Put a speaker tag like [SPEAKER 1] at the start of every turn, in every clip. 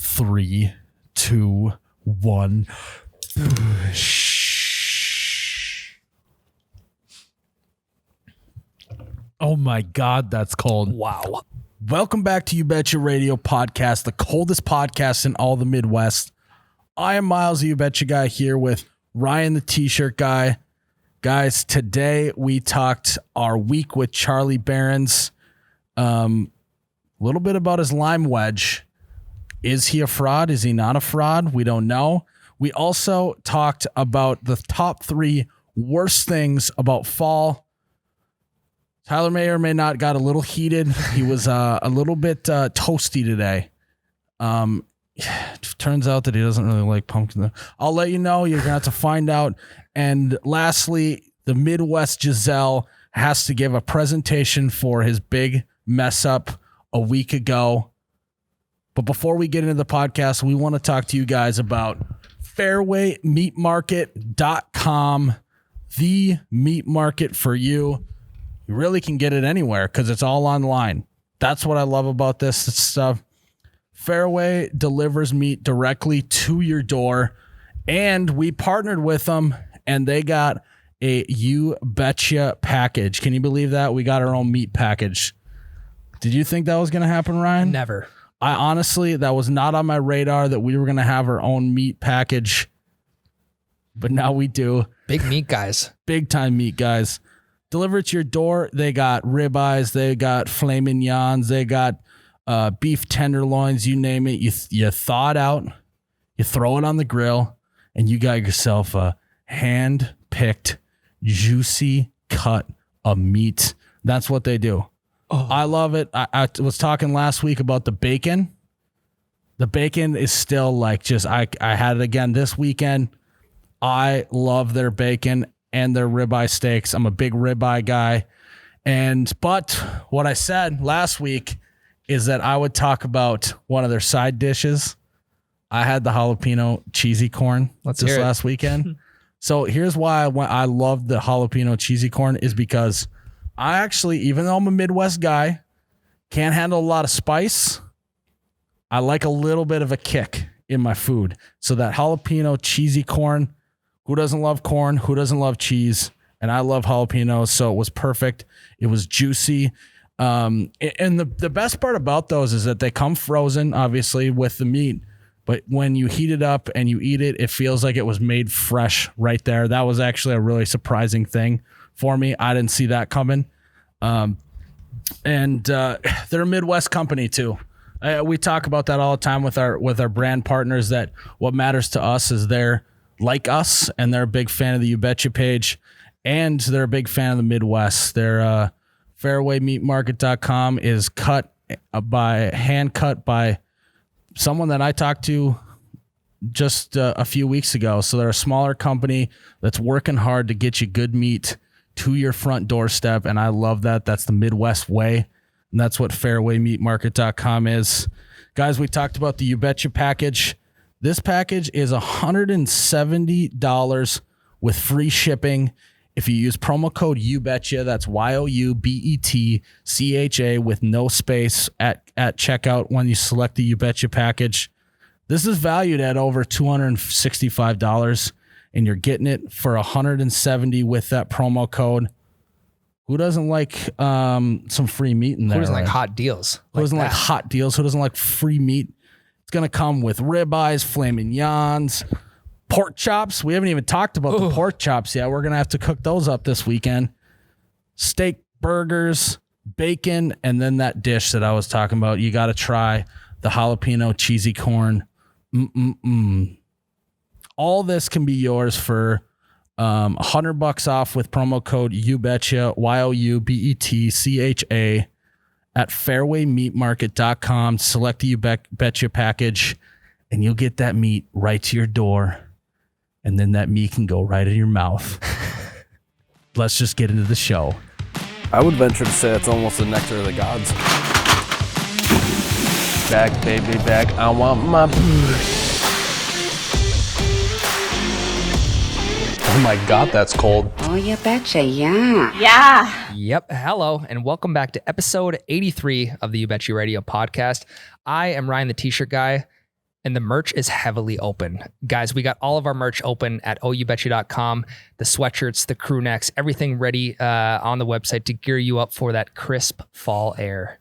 [SPEAKER 1] 3, 2, 1. Oh my God, that's cold.
[SPEAKER 2] Wow.
[SPEAKER 1] Welcome back to You Betcha Radio Podcast, the coldest podcast in all the Midwest. I am Miles, the You Betcha guy, here with Ryan, the T-shirt guy. Guys, today we talked our week with Charlie Behrens. A little bit about his lime wedge. Is he a fraud? Is he not a fraud? We don't know. We also talked about the top 3 worst things about fall. Tyler may or may not got a little heated. He was a little bit toasty today. Turns out that he doesn't really like pumpkin. I'll let you know. You're going to have to find out. And lastly, the Midwest Giselle has to give a presentation for his big mess up a week ago. But before we get into the podcast, we want to talk to you guys about fairwaymeatmarket.com, the meat market for you. You really can get it anywhere because it's all online. That's what I love about this stuff. Fairway delivers meat directly to your door, and we partnered with them, and they got a You Betcha package. Can you believe that? We got our own meat package. Did you think that was going to happen, Ryan?
[SPEAKER 2] Never.
[SPEAKER 1] I honestly, that was not on my radar that we were going to have our own meat package, but now we do.
[SPEAKER 2] Big meat guys.
[SPEAKER 1] Big time meat guys. Deliver it to your door. They got ribeyes. They got filet mignons. They got beef tenderloins. You name it. You thaw it out. You throw it on the grill, and you got yourself a hand-picked, juicy cut of meat. That's what they do. Oh. I love it. I was talking last week about the bacon. The bacon is still like just, I had it again this weekend. I love their bacon and their ribeye steaks. I'm a big ribeye guy. But what I said last week is that I would talk about one of their side dishes. I had the jalapeno cheesy corn this last weekend. So here's why I love the jalapeno cheesy corn is because I actually, even though I'm a Midwest guy, can't handle a lot of spice. I like a little bit of a kick in my food. So that jalapeno cheesy corn, who doesn't love corn? Who doesn't love cheese? And I love jalapenos, so it was perfect. It was juicy. And the best part about those is that they come frozen, obviously, with the meat. But when you heat it up and you eat it, it feels like it was made fresh right there. That was actually a really surprising thing for me. I didn't see that coming. They're a Midwest company, too. We talk about that all the time with our brand partners, that what matters to us is they're like us, and they're a big fan of the You Betcha page, and they're a big fan of the Midwest. Their fairwaymeatmarket.com is hand cut by someone that I talked to just a few weeks ago. So they're a smaller company that's working hard to get you good meat to your front doorstep, and I love that. That's the Midwest way, and that's what fairwaymeatmarket.com is. Guys, we talked about the You Betcha package. This package is $170 with free shipping. If you use promo code YouBetcha, that's YOUBETCHA with no space at checkout when you select the You Betcha package. This is valued at over $265, and you're getting it for $170 with that promo code. Who doesn't like some free meat in there?
[SPEAKER 2] Who doesn't like hot deals?
[SPEAKER 1] Who doesn't like hot deals? Who doesn't like free meat? It's going to come with ribeyes, filet mignons, pork chops. We haven't even talked about the pork chops yet. We're going to have to cook those up this weekend. Steak, burgers, bacon, and then that dish that I was talking about. You got to try the jalapeno cheesy corn. All this can be yours for $100 off with promo code YouBetcha, YOUBETCHA at fairwaymeatmarket.com. Select the You Betcha package, and you'll get that meat right to your door. And then that meat can go right in your mouth. Let's just get into the show.
[SPEAKER 3] I would venture to say it's almost the nectar of the gods. Back, baby, back. I want my... Oh my God, that's cold.
[SPEAKER 4] Oh, you betcha, yeah.
[SPEAKER 5] Yeah.
[SPEAKER 2] Yep. Hello, and welcome back to episode 83 of the You Betcha Radio podcast. I am Ryan, the T-shirt guy, and the merch is heavily open. Guys, we got all of our merch open at oubetcha.com. The sweatshirts, the crew necks, everything ready on the website to gear you up for that crisp fall air.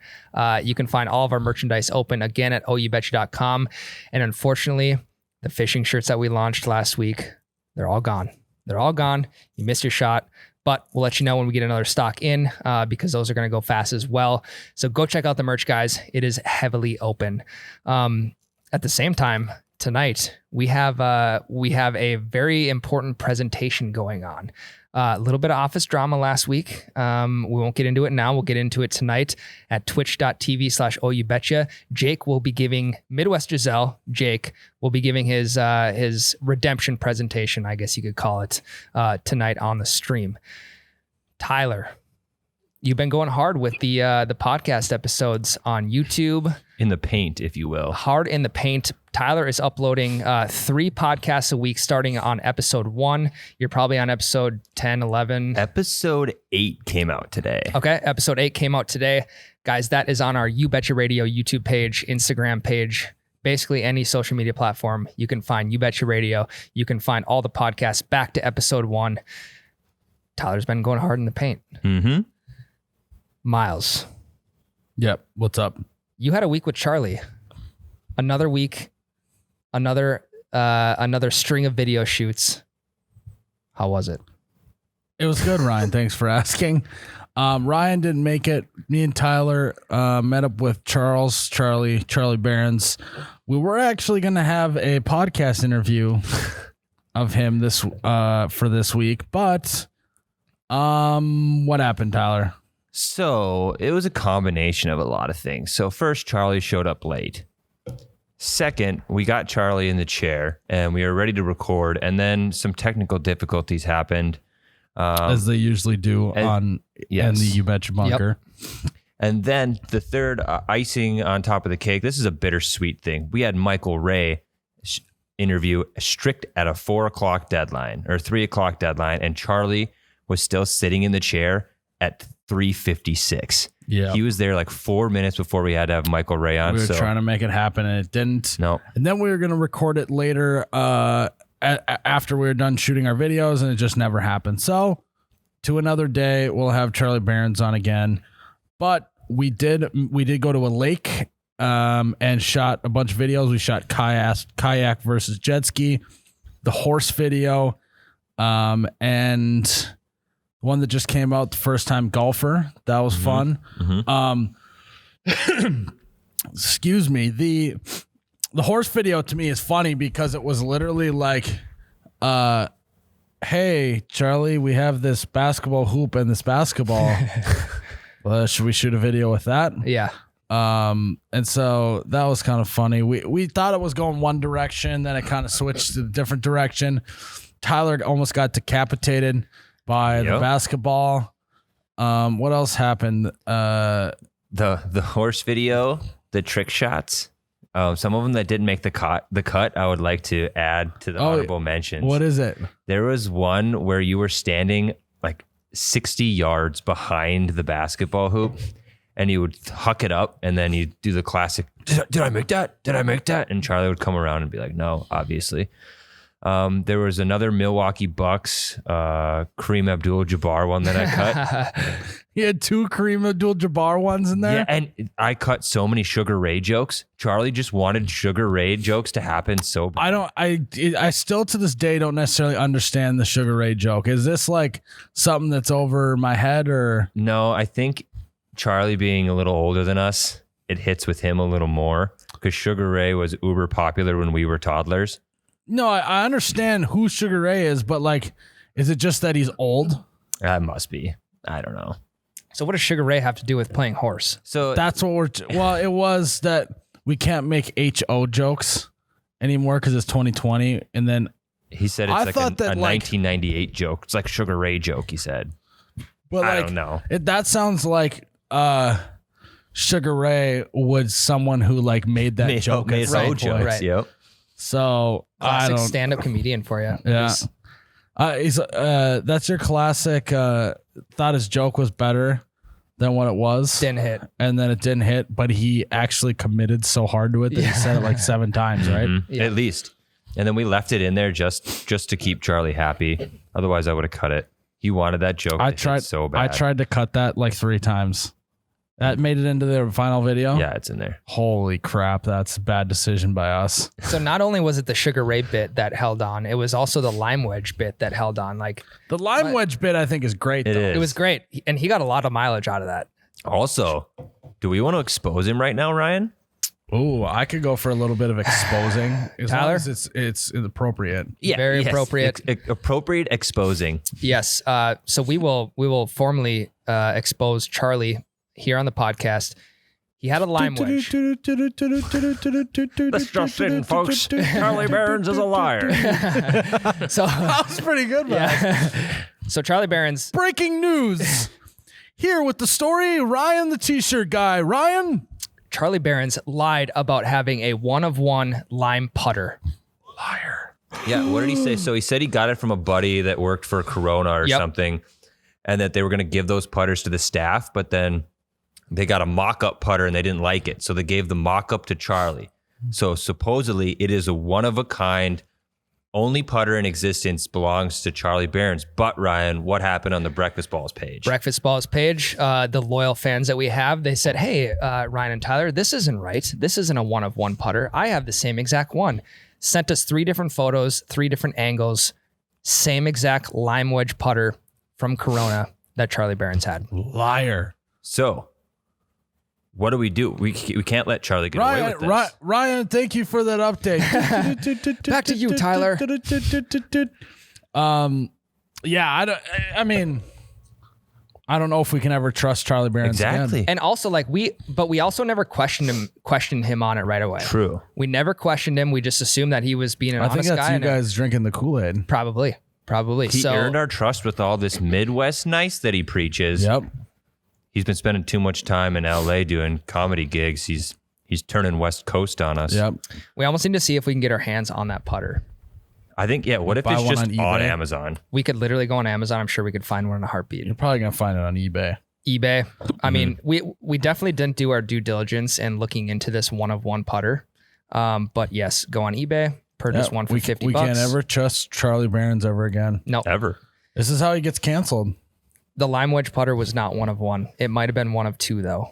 [SPEAKER 2] You can find all of our merchandise open again at oubetcha.com. And unfortunately, the fishing shirts that we launched last week, they're all gone. They're all gone. You missed your shot. But we'll let you know when we get another stock in because those are going to go fast as well. So go check out the merch, guys. It is heavily open. At the same time, tonight we have a very important presentation going on. A little bit of office drama last week. We won't get into it now. We'll get into it tonight at twitch.tv/oubetcha. Jake will be giving Midwest Giselle. Jake will be giving his redemption presentation, I guess you could call it, tonight on the stream. Tyler, you've been going hard with the podcast episodes on YouTube.
[SPEAKER 5] In the paint, if you will.
[SPEAKER 2] Hard in the paint. Tyler is uploading 3 podcasts a week starting on episode 1. You're probably on episode 10, 11.
[SPEAKER 5] Episode 8 came out today.
[SPEAKER 2] Okay, episode 8 came out today. Guys, that is on our You Betcha Radio YouTube page, Instagram page, basically any social media platform. You can find You Betcha Radio. You can find all the podcasts back to episode 1. Tyler's been going hard in the paint.
[SPEAKER 5] Mm-hmm.
[SPEAKER 2] Miles.
[SPEAKER 1] Yep. What's up?
[SPEAKER 2] You had a week with Charlie. Another week, another string of video shoots. How was it?
[SPEAKER 1] It was good, Ryan. Thanks for asking. Ryan didn't make it. Me and Tyler met up with Charlie Barons. We were actually going to have a podcast interview of him for this week, but what happened, Tyler?
[SPEAKER 5] So it was a combination of a lot of things. So first, Charlie showed up late. Second, we got Charlie in the chair and we were ready to record. And then some technical difficulties happened.
[SPEAKER 1] As they usually do in the You Betcha bunker.
[SPEAKER 2] Yep.
[SPEAKER 5] And then the third icing on top of the cake. This is a bittersweet thing. We had Michael Ray interview strict at a 4 o'clock deadline or 3 o'clock deadline. And Charlie was still sitting in the chair at 3:56.
[SPEAKER 1] Yeah.
[SPEAKER 5] He was there like 4 minutes before we had to have Michael Ray on.
[SPEAKER 1] We were trying to make it happen and it didn't.
[SPEAKER 5] No.
[SPEAKER 1] And then we were going to record it later after we were done shooting our videos and it just never happened. So to another day, we'll have Charlie Barons on again. But we did go to a lake and shot a bunch of videos. We shot kayak versus jet ski, the horse video, and one that just came out, the first time golfer. That was fun.
[SPEAKER 5] Mm-hmm.
[SPEAKER 1] Excuse me. The horse video to me is funny because it was literally like, hey, Charlie, we have this basketball hoop and this basketball. Should we shoot a video with that?
[SPEAKER 2] Yeah.
[SPEAKER 1] And so that was kind of funny. We thought it was going one direction, then it kind of switched to a different direction. Tyler almost got decapitated by the basketball. What else happened?
[SPEAKER 5] The horse video, the trick shots. Some of them that didn't make the cut, I would like to add to the honorable mentions.
[SPEAKER 1] What is it?
[SPEAKER 5] There was one where you were standing like 60 yards behind the basketball hoop and you would huck it up and then you do the classic, did I make that? Did I make that? And Charlie would come around and be like, no, obviously. There was another Milwaukee Bucks Kareem Abdul-Jabbar one that I cut.
[SPEAKER 1] He had 2 Kareem Abdul-Jabbar ones in there.
[SPEAKER 5] Yeah, and I cut so many Sugar Ray jokes. Charlie just wanted Sugar Ray jokes to happen so bad.
[SPEAKER 1] I still to this day don't necessarily understand the Sugar Ray joke. Is this like something that's over my head or?
[SPEAKER 5] No, I think Charlie being a little older than us, it hits with him a little more because Sugar Ray was uber popular when we were toddlers.
[SPEAKER 1] No, I understand who Sugar Ray is, but like, is it just that he's old?
[SPEAKER 5] That must be. I don't know.
[SPEAKER 2] So what does Sugar Ray have to do with playing horse?
[SPEAKER 5] So
[SPEAKER 1] That's what it was that we can't make HO jokes anymore because it's 2020. And then
[SPEAKER 5] he said it's like a 1998 joke. It's like Sugar Ray joke, he said.
[SPEAKER 1] But
[SPEAKER 5] I don't know.
[SPEAKER 1] That sounds like Sugar Ray was someone who like made that joke.
[SPEAKER 5] Made
[SPEAKER 1] at some point.
[SPEAKER 5] jokes,
[SPEAKER 2] Right.
[SPEAKER 5] yep.
[SPEAKER 1] So
[SPEAKER 2] Classic stand-up comedian for you.
[SPEAKER 1] Yeah. That's your classic thought his joke was better than what it was.
[SPEAKER 2] Didn't hit.
[SPEAKER 1] And then it didn't hit, but he actually committed so hard to it that he said it like 7 times, right?
[SPEAKER 2] Yeah.
[SPEAKER 5] At least. And then we left it in there just to keep Charlie happy. Otherwise, I would have cut it. He wanted that joke.
[SPEAKER 1] I
[SPEAKER 5] to hit so bad.
[SPEAKER 1] I tried to cut that like 3 times. That made it into the final video?
[SPEAKER 5] Yeah, it's in there.
[SPEAKER 1] Holy crap, that's a bad decision by us.
[SPEAKER 2] So not only was it the Sugar Ray bit that held on, it was also the Lime Wedge bit that held on. Like
[SPEAKER 1] The lime wedge bit I think is great
[SPEAKER 5] It
[SPEAKER 1] though.
[SPEAKER 5] is.
[SPEAKER 2] it was great, and he got a lot of mileage out of that.
[SPEAKER 5] Also, do we want to expose him right now, Ryan?
[SPEAKER 1] Ooh, I could go for a little bit of exposing as
[SPEAKER 2] Tyler?
[SPEAKER 1] long as it's appropriate.
[SPEAKER 5] Yeah,
[SPEAKER 2] Very appropriate.
[SPEAKER 5] Appropriate exposing.
[SPEAKER 2] Yes. So we will formally expose Charlie here on the podcast. He had a lime wedge.
[SPEAKER 5] Let's just in, folks. Charlie Barons is a liar.
[SPEAKER 2] So
[SPEAKER 1] That was pretty good, man.
[SPEAKER 2] so Charlie Barons.
[SPEAKER 1] Breaking news. Here with the story, Ryan the t-shirt guy. Ryan?
[SPEAKER 2] Charlie Barons lied about having a 1-of-1 lime putter.
[SPEAKER 1] Liar.
[SPEAKER 5] Yeah, what did he say? So he said he got it from a buddy that worked for Corona or something, and that they were going to give those putters to the staff, but then they got a mock-up putter and they didn't like it. So they gave the mock-up to Charlie. So supposedly it is a one-of-a-kind, only putter in existence belongs to Charlie Barons. But Ryan, what happened on the Breakfast Balls page?
[SPEAKER 2] Breakfast Balls page, the loyal fans that we have, they said, hey, Ryan and Tyler, this isn't right. This isn't a 1-of-1 putter. I have the same exact one. Sent us 3 different photos, 3 different angles, same exact lime wedge putter from Corona that Charlie Barons had.
[SPEAKER 1] Liar.
[SPEAKER 5] So what do? We can't let Charlie get away with this.
[SPEAKER 1] Ryan, thank you for that update.
[SPEAKER 2] Back to you, Tyler.
[SPEAKER 1] Yeah, I mean, I don't know if we can ever trust Charlie Barons
[SPEAKER 5] Exactly.
[SPEAKER 1] again.
[SPEAKER 2] And also, like we also never questioned him on it right away.
[SPEAKER 5] True.
[SPEAKER 2] We never questioned him. We just assumed that he was being an
[SPEAKER 1] I think
[SPEAKER 2] honest
[SPEAKER 1] that's
[SPEAKER 2] guy.
[SPEAKER 1] you
[SPEAKER 2] and
[SPEAKER 1] guys drinking the Kool-Aid.
[SPEAKER 2] Probably.
[SPEAKER 5] He
[SPEAKER 2] So
[SPEAKER 5] earned our trust with all this Midwest nice that he preaches.
[SPEAKER 1] Yep.
[SPEAKER 5] He's been spending too much time in LA doing comedy gigs. He's turning West Coast on us.
[SPEAKER 1] Yep.
[SPEAKER 2] we almost need to see if we can get our hands on that putter.
[SPEAKER 5] I think, yeah, what if
[SPEAKER 1] Buy
[SPEAKER 5] it's
[SPEAKER 1] one
[SPEAKER 5] just
[SPEAKER 1] on
[SPEAKER 5] on
[SPEAKER 1] eBay.
[SPEAKER 5] Amazon?
[SPEAKER 2] We could literally go on Amazon. I'm sure we could find one in a heartbeat.
[SPEAKER 1] You're probably gonna find it on eBay.
[SPEAKER 2] eBay. I mean, we definitely didn't do our due diligence in looking into this 1-of-1 putter. But yes, go on eBay, purchase
[SPEAKER 1] Yeah,
[SPEAKER 2] one for
[SPEAKER 1] we,
[SPEAKER 2] $50.
[SPEAKER 1] we can't ever trust Charlie Barons ever again.
[SPEAKER 2] No,
[SPEAKER 5] Ever.
[SPEAKER 1] This is how he gets canceled.
[SPEAKER 2] the lime wedge putter was not 1-of-1. It might have been 1-of-2 though.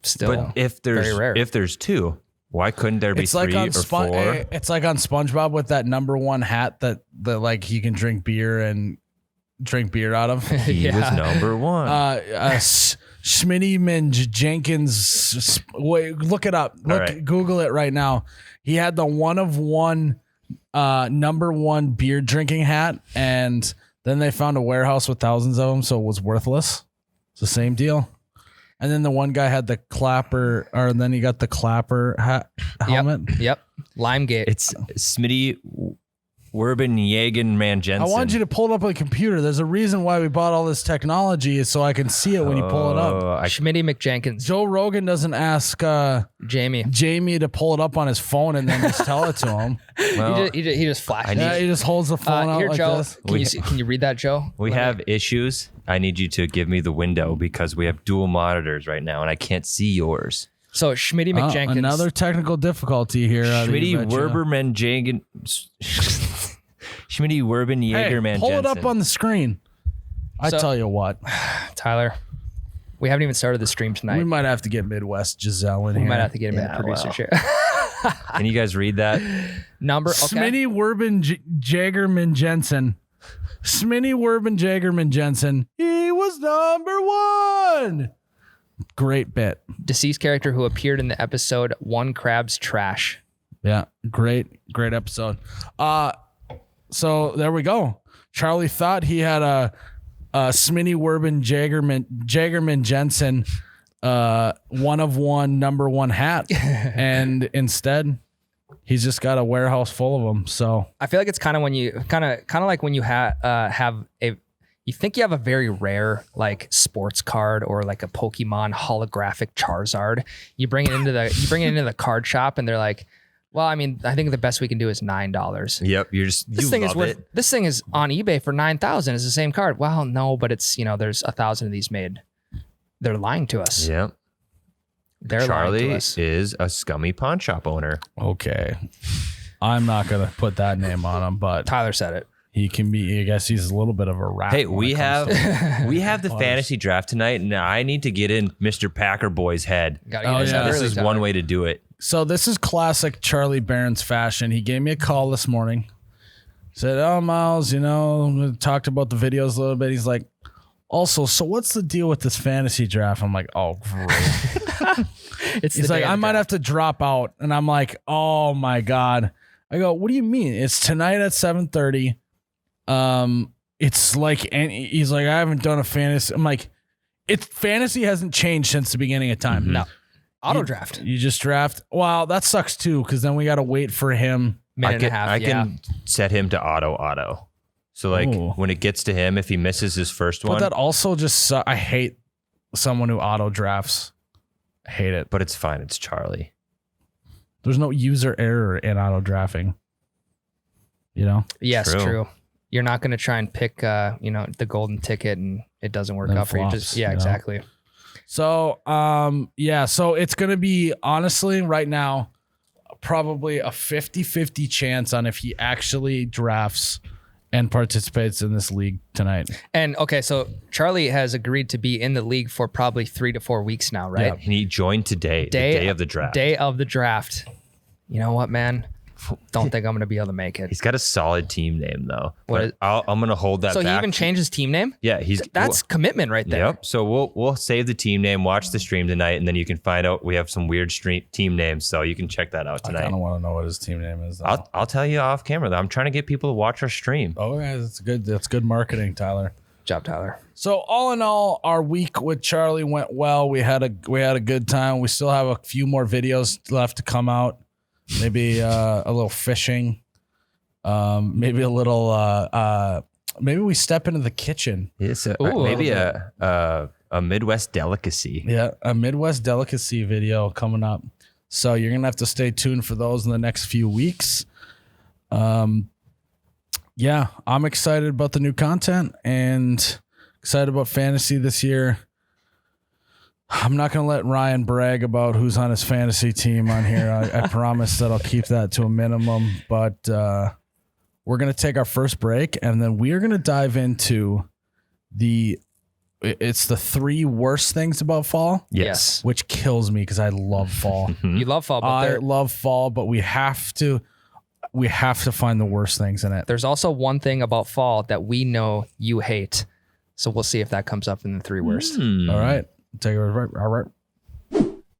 [SPEAKER 2] Still,
[SPEAKER 5] But if
[SPEAKER 2] very rare.
[SPEAKER 5] there's 2, why couldn't there be
[SPEAKER 1] It's
[SPEAKER 5] 3
[SPEAKER 1] like on
[SPEAKER 5] or 4?
[SPEAKER 1] It's like on SpongeBob with that #1 hat that like he can drink beer out of.
[SPEAKER 5] He was number 1.
[SPEAKER 1] Schmitty Jenkins. Wait, look it up. Look,
[SPEAKER 5] right.
[SPEAKER 1] Google it right now. He had the 1-of-1 #1 beer drinking hat, and then they found a warehouse with thousands of them, so it was worthless. It's the same deal. And then the one guy had the clapper, or then he got the clapper helmet.
[SPEAKER 2] Yep. Limegate.
[SPEAKER 5] It's Smitty Werbenjagen Jensen.
[SPEAKER 1] I want you to pull it up on the computer. There's a reason why we bought all this technology is so I can see it when you pull it up.
[SPEAKER 2] Schmitty McJenkins.
[SPEAKER 1] Joe Rogan doesn't ask
[SPEAKER 2] Jamie.
[SPEAKER 1] Jamie to pull it up on his phone and then just tell it to him.
[SPEAKER 2] He just flashed.
[SPEAKER 1] Yeah, he just holds the phone out
[SPEAKER 2] Here,
[SPEAKER 1] like
[SPEAKER 2] Joe.
[SPEAKER 1] this.
[SPEAKER 2] Can you read that, Joe?
[SPEAKER 5] We have issues. I need you to give me the window because we have dual monitors right now and I can't see yours.
[SPEAKER 2] So Schmitty McJenkins.
[SPEAKER 1] Another technical difficulty here.
[SPEAKER 5] Schmitty Werbenjagen. Schmitty Werbenjager
[SPEAKER 1] pull it up on the screen. I
[SPEAKER 2] So-
[SPEAKER 1] tell you what,
[SPEAKER 2] Tyler. We haven't even started the stream tonight.
[SPEAKER 1] we might have to get Midwest Giselle in
[SPEAKER 2] We
[SPEAKER 1] here.
[SPEAKER 2] might have to get him in the producer chair.
[SPEAKER 5] Can you guys read that?
[SPEAKER 2] Number. Okay.
[SPEAKER 1] Smitty Jagerman Jensen. Smitty Jagerman Jensen. He was #1. Great bit.
[SPEAKER 2] Deceased character who appeared in the episode One Crab's Trash.
[SPEAKER 1] Yeah, great episode. So there we go. Charlie thought he had a Smitty Jagerman Jensen 1-of-1 #1 hat, and instead he's just got a warehouse full of them. So
[SPEAKER 2] I feel like it's kind of when you kind of like when you have you think you have a very rare like sports card or like a Pokemon holographic Charizard. You bring it into the card shop and they're like, well, I mean, I think the best we can do is $9.
[SPEAKER 5] Yep.
[SPEAKER 2] This thing is worth. This thing is on eBay for $9,000. It's the same card. Well, no, but it's there's 1,000 of these made. They're lying to us.
[SPEAKER 5] Yep.
[SPEAKER 2] They're lying
[SPEAKER 5] Charlie
[SPEAKER 2] to us.
[SPEAKER 5] is a scummy pawn shop owner.
[SPEAKER 1] Okay. I'm not going to put that name on him, but
[SPEAKER 2] Tyler said it.
[SPEAKER 1] he can be, I guess he's a little bit of a rat.
[SPEAKER 5] Hey,
[SPEAKER 1] when
[SPEAKER 5] we
[SPEAKER 1] it comes
[SPEAKER 5] have
[SPEAKER 1] to-
[SPEAKER 5] we have the fantasy draft tonight, and I need to get in Mr. Packer Boy's head.
[SPEAKER 2] Gotta
[SPEAKER 1] Oh,
[SPEAKER 2] get us
[SPEAKER 1] yeah.
[SPEAKER 2] out
[SPEAKER 5] This
[SPEAKER 2] early,
[SPEAKER 5] is
[SPEAKER 2] Tyler.
[SPEAKER 5] one way to do it.
[SPEAKER 1] So this is classic Charlie Barron's fashion. He gave me a call this morning. Said, "Oh, Miles, we talked about the videos a little bit." He's like, "Also, so what's the deal with this fantasy draft?" I'm like, "Oh, great."
[SPEAKER 2] It's
[SPEAKER 1] He's
[SPEAKER 2] the
[SPEAKER 1] like,
[SPEAKER 2] day of
[SPEAKER 1] "I
[SPEAKER 2] the
[SPEAKER 1] might
[SPEAKER 2] draft.
[SPEAKER 1] have to drop out," and I'm like, "Oh my god." I go, "What do you mean? It's tonight at 7:30." It's like, and he's like, "I haven't done a fantasy." I'm like, fantasy hasn't changed since the beginning of time.
[SPEAKER 2] No. Auto draft.
[SPEAKER 1] You just draft. Wow, that sucks too, because then we got to wait for him.
[SPEAKER 2] Minute and a half.
[SPEAKER 5] I
[SPEAKER 2] yeah.
[SPEAKER 5] can set him to auto. So like
[SPEAKER 1] Ooh.
[SPEAKER 5] when it gets to him, if he misses his first
[SPEAKER 1] But
[SPEAKER 5] one,
[SPEAKER 1] that also just I hate someone who auto drafts. I hate it.
[SPEAKER 5] but it's fine. It's Charlie.
[SPEAKER 1] There's no user error in auto drafting.
[SPEAKER 2] Yes,
[SPEAKER 5] True.
[SPEAKER 2] true. You're not going to try and pick, the golden ticket and it doesn't work
[SPEAKER 1] Then
[SPEAKER 2] out for you.
[SPEAKER 1] flops,
[SPEAKER 2] Just yeah,
[SPEAKER 1] you know?
[SPEAKER 2] exactly.
[SPEAKER 1] So so it's gonna be honestly right now probably a 50-50 chance on if he actually drafts and participates in this league tonight.
[SPEAKER 2] And okay, so Charlie has agreed to be in the league for probably 3 to 4 weeks now, right?
[SPEAKER 1] Yeah.
[SPEAKER 5] And he joined today, the day of the draft.
[SPEAKER 2] Day of the draft. You know what, man? Don't think I'm going to be able to make it.
[SPEAKER 5] He's got a solid team name though.
[SPEAKER 2] What
[SPEAKER 5] But
[SPEAKER 2] is-
[SPEAKER 5] I'm gonna hold that
[SPEAKER 2] So he
[SPEAKER 5] back.
[SPEAKER 2] even changed his team name?
[SPEAKER 5] Yeah, he's
[SPEAKER 2] That's commitment right there.
[SPEAKER 5] Yep. So we'll save the team name, watch the stream tonight, and then you can find out we have some weird team names, so you can check that out
[SPEAKER 1] I
[SPEAKER 5] tonight.
[SPEAKER 1] kind of want to know what his team name is. Though.
[SPEAKER 5] I'll tell you off camera though. I'm trying to get people to watch our stream.
[SPEAKER 1] Oh, yeah, that's good marketing, Tyler.
[SPEAKER 2] Good job, Tyler.
[SPEAKER 1] So all in all, our week with Charlie went well. We had a good time. We still have a few more videos left to come out. Maybe a little fishing. Maybe a little. Maybe we step into the kitchen.
[SPEAKER 5] It's
[SPEAKER 2] Ooh,
[SPEAKER 5] maybe
[SPEAKER 2] a
[SPEAKER 5] a Midwest delicacy.
[SPEAKER 1] Yeah, a Midwest delicacy video coming up. So you're gonna have to stay tuned for those in the next few weeks. Yeah, I'm excited about the new content and excited about fantasy this year. I'm not gonna let Ryan brag about who's on his fantasy team on here. I promise that I'll keep that to a minimum. But we're gonna take our first break and then we are gonna dive into it's the 3 worst things about fall,
[SPEAKER 5] Yes.
[SPEAKER 1] which kills me because I love fall.
[SPEAKER 2] You love fall, but
[SPEAKER 1] I love fall, but we have to find the worst things in it.
[SPEAKER 2] there's also one thing about fall that we know you hate. So we'll see if that comes up in the 3 worst.
[SPEAKER 1] All right. Take it right. All right.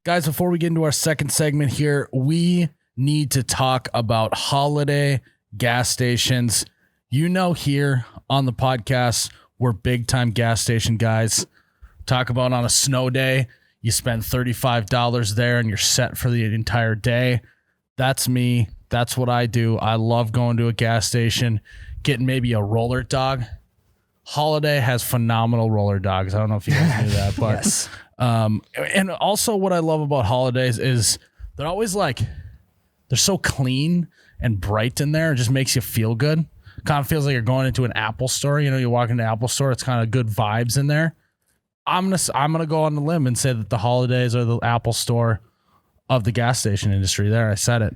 [SPEAKER 1] Guys, before we get into our second segment here, we need to talk about holiday gas stations. Here on the podcast, we're big time gas station guys. Talk about on a snow day, you spend $35 there and you're set for the entire day. That's me. That's what I do. I love going to a gas station, getting maybe a roller dog. Holiday has phenomenal roller dogs. I don't know if you guys knew that, but
[SPEAKER 2] Yes.
[SPEAKER 1] and also what I love about holidays is they're always they're so clean and bright in there. It just makes you feel good. Kind of feels like you're going into an Apple store. You walk into an Apple store, it's kind of good vibes in there. I'm gonna go on the limb and say that the holidays are the Apple store of the gas station industry. There, I said it.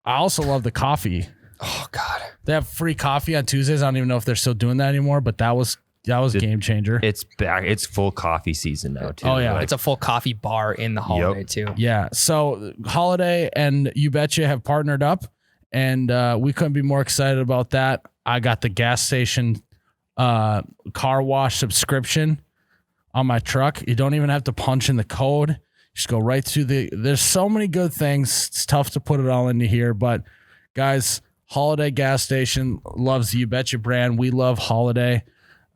[SPEAKER 1] I also love the coffee.
[SPEAKER 2] Oh, God.
[SPEAKER 1] They have free coffee on Tuesdays. I don't even know if they're still doing that anymore, but that was game changer.
[SPEAKER 5] It's back. It's full coffee season now too.
[SPEAKER 1] Oh, yeah.
[SPEAKER 5] Like,
[SPEAKER 2] It's a full coffee bar in the holiday, too.
[SPEAKER 1] Yeah. So Holiday and You Betcha have partnered up, and we couldn't be more excited about that. I got the gas station car wash subscription on my truck. You don't even have to punch in the code. Just go right through there's so many good things. It's tough to put it all into here, but guys, Holiday gas station loves the You Betcha brand. We love Holiday.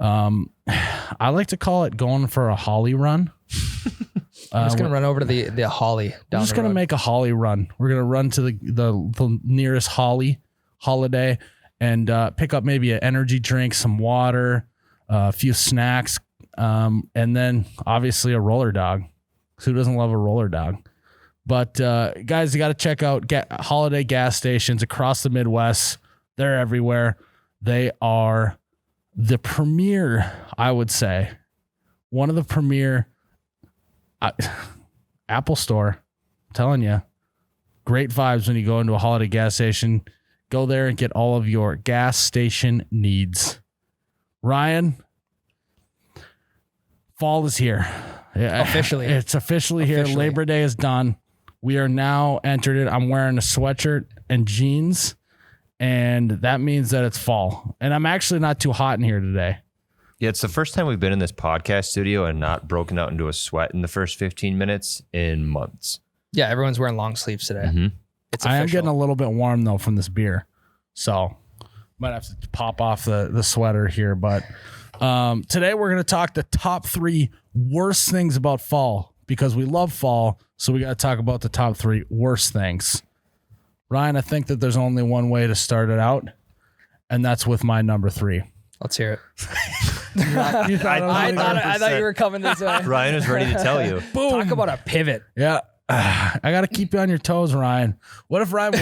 [SPEAKER 1] I like to call it going for a Holly run.
[SPEAKER 2] I'm just going to run over to the Holly down
[SPEAKER 1] I'm just
[SPEAKER 2] the
[SPEAKER 1] gonna
[SPEAKER 2] road.
[SPEAKER 1] make a Holly run. We're gonna run to the nearest Holiday and pick up maybe an energy drink, some water, a few snacks, and then obviously a roller dog. Who doesn't love a roller dog? But guys, you got to check out Holiday gas stations across the Midwest. They're everywhere. They are the premier, I would say, one of the premier Apple Store, I'm telling you, great vibes when you go into a Holiday gas station. Go there and get all of your gas station needs. Ryan, fall is here.
[SPEAKER 2] Officially.
[SPEAKER 1] It's officially here. Labor Day is done. We are now entered it. I'm wearing a sweatshirt and jeans, and that means that it's fall. And I'm actually not too hot in here today.
[SPEAKER 5] Yeah, it's the first time we've been in this podcast studio and not broken out into a sweat in the first 15 minutes in months.
[SPEAKER 2] Yeah, everyone's wearing long sleeves today.
[SPEAKER 5] Mm-hmm.
[SPEAKER 2] It's
[SPEAKER 1] I am
[SPEAKER 2] official.
[SPEAKER 1] getting a little bit warm though from this beer, so might have to pop off the sweater here. But today we're going to talk the top 3 worst things about fall, because we love fall. So we got to talk about the top 3 worst things. Ryan, I think that there's only one way to start it out, and that's with my number 3.
[SPEAKER 2] Let's hear it.
[SPEAKER 1] You thought
[SPEAKER 2] I thought you were coming this way.
[SPEAKER 5] Ryan was ready to tell you.
[SPEAKER 1] Boom.
[SPEAKER 2] Talk about a pivot.
[SPEAKER 1] Yeah. I got to keep you on your toes, Ryan. What if Ryan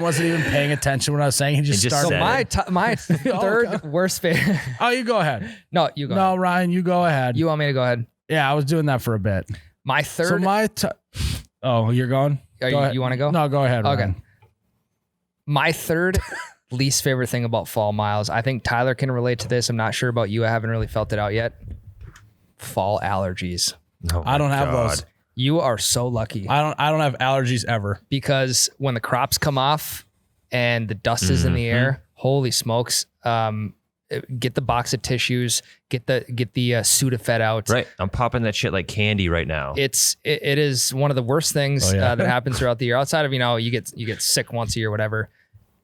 [SPEAKER 1] wasn't even paying attention when I was saying? He just
[SPEAKER 5] He just
[SPEAKER 1] started.
[SPEAKER 5] said
[SPEAKER 2] My third worst favorite.
[SPEAKER 1] Oh, you go ahead.
[SPEAKER 2] No, you go.
[SPEAKER 1] No,
[SPEAKER 2] ahead.
[SPEAKER 1] Ryan, you go ahead.
[SPEAKER 2] You want me to go ahead?
[SPEAKER 1] Yeah, I was doing that for a bit.
[SPEAKER 2] My third.
[SPEAKER 1] So oh, you're going?
[SPEAKER 2] Are
[SPEAKER 1] Go
[SPEAKER 2] you-
[SPEAKER 1] ahead.
[SPEAKER 2] you wanna go?
[SPEAKER 1] No, go ahead.
[SPEAKER 2] Okay.
[SPEAKER 1] Ryan.
[SPEAKER 2] My third least favorite thing about fall, Miles. I think Tyler can relate to this. I'm not sure about you. I haven't really felt it out yet. Fall allergies.
[SPEAKER 5] Oh
[SPEAKER 1] I don't
[SPEAKER 5] my
[SPEAKER 1] have
[SPEAKER 5] God.
[SPEAKER 1] those.
[SPEAKER 2] You are so lucky
[SPEAKER 1] I don't have allergies ever.
[SPEAKER 2] because when the crops come off and the dust is in the air, holy smokes. Get the box of tissues, get the Sudafed out.
[SPEAKER 5] Right. I'm popping that shit like candy right now.
[SPEAKER 2] It is one of the worst things
[SPEAKER 1] Oh, yeah.
[SPEAKER 2] that happens throughout the year. Outside of, you get sick once a year, whatever.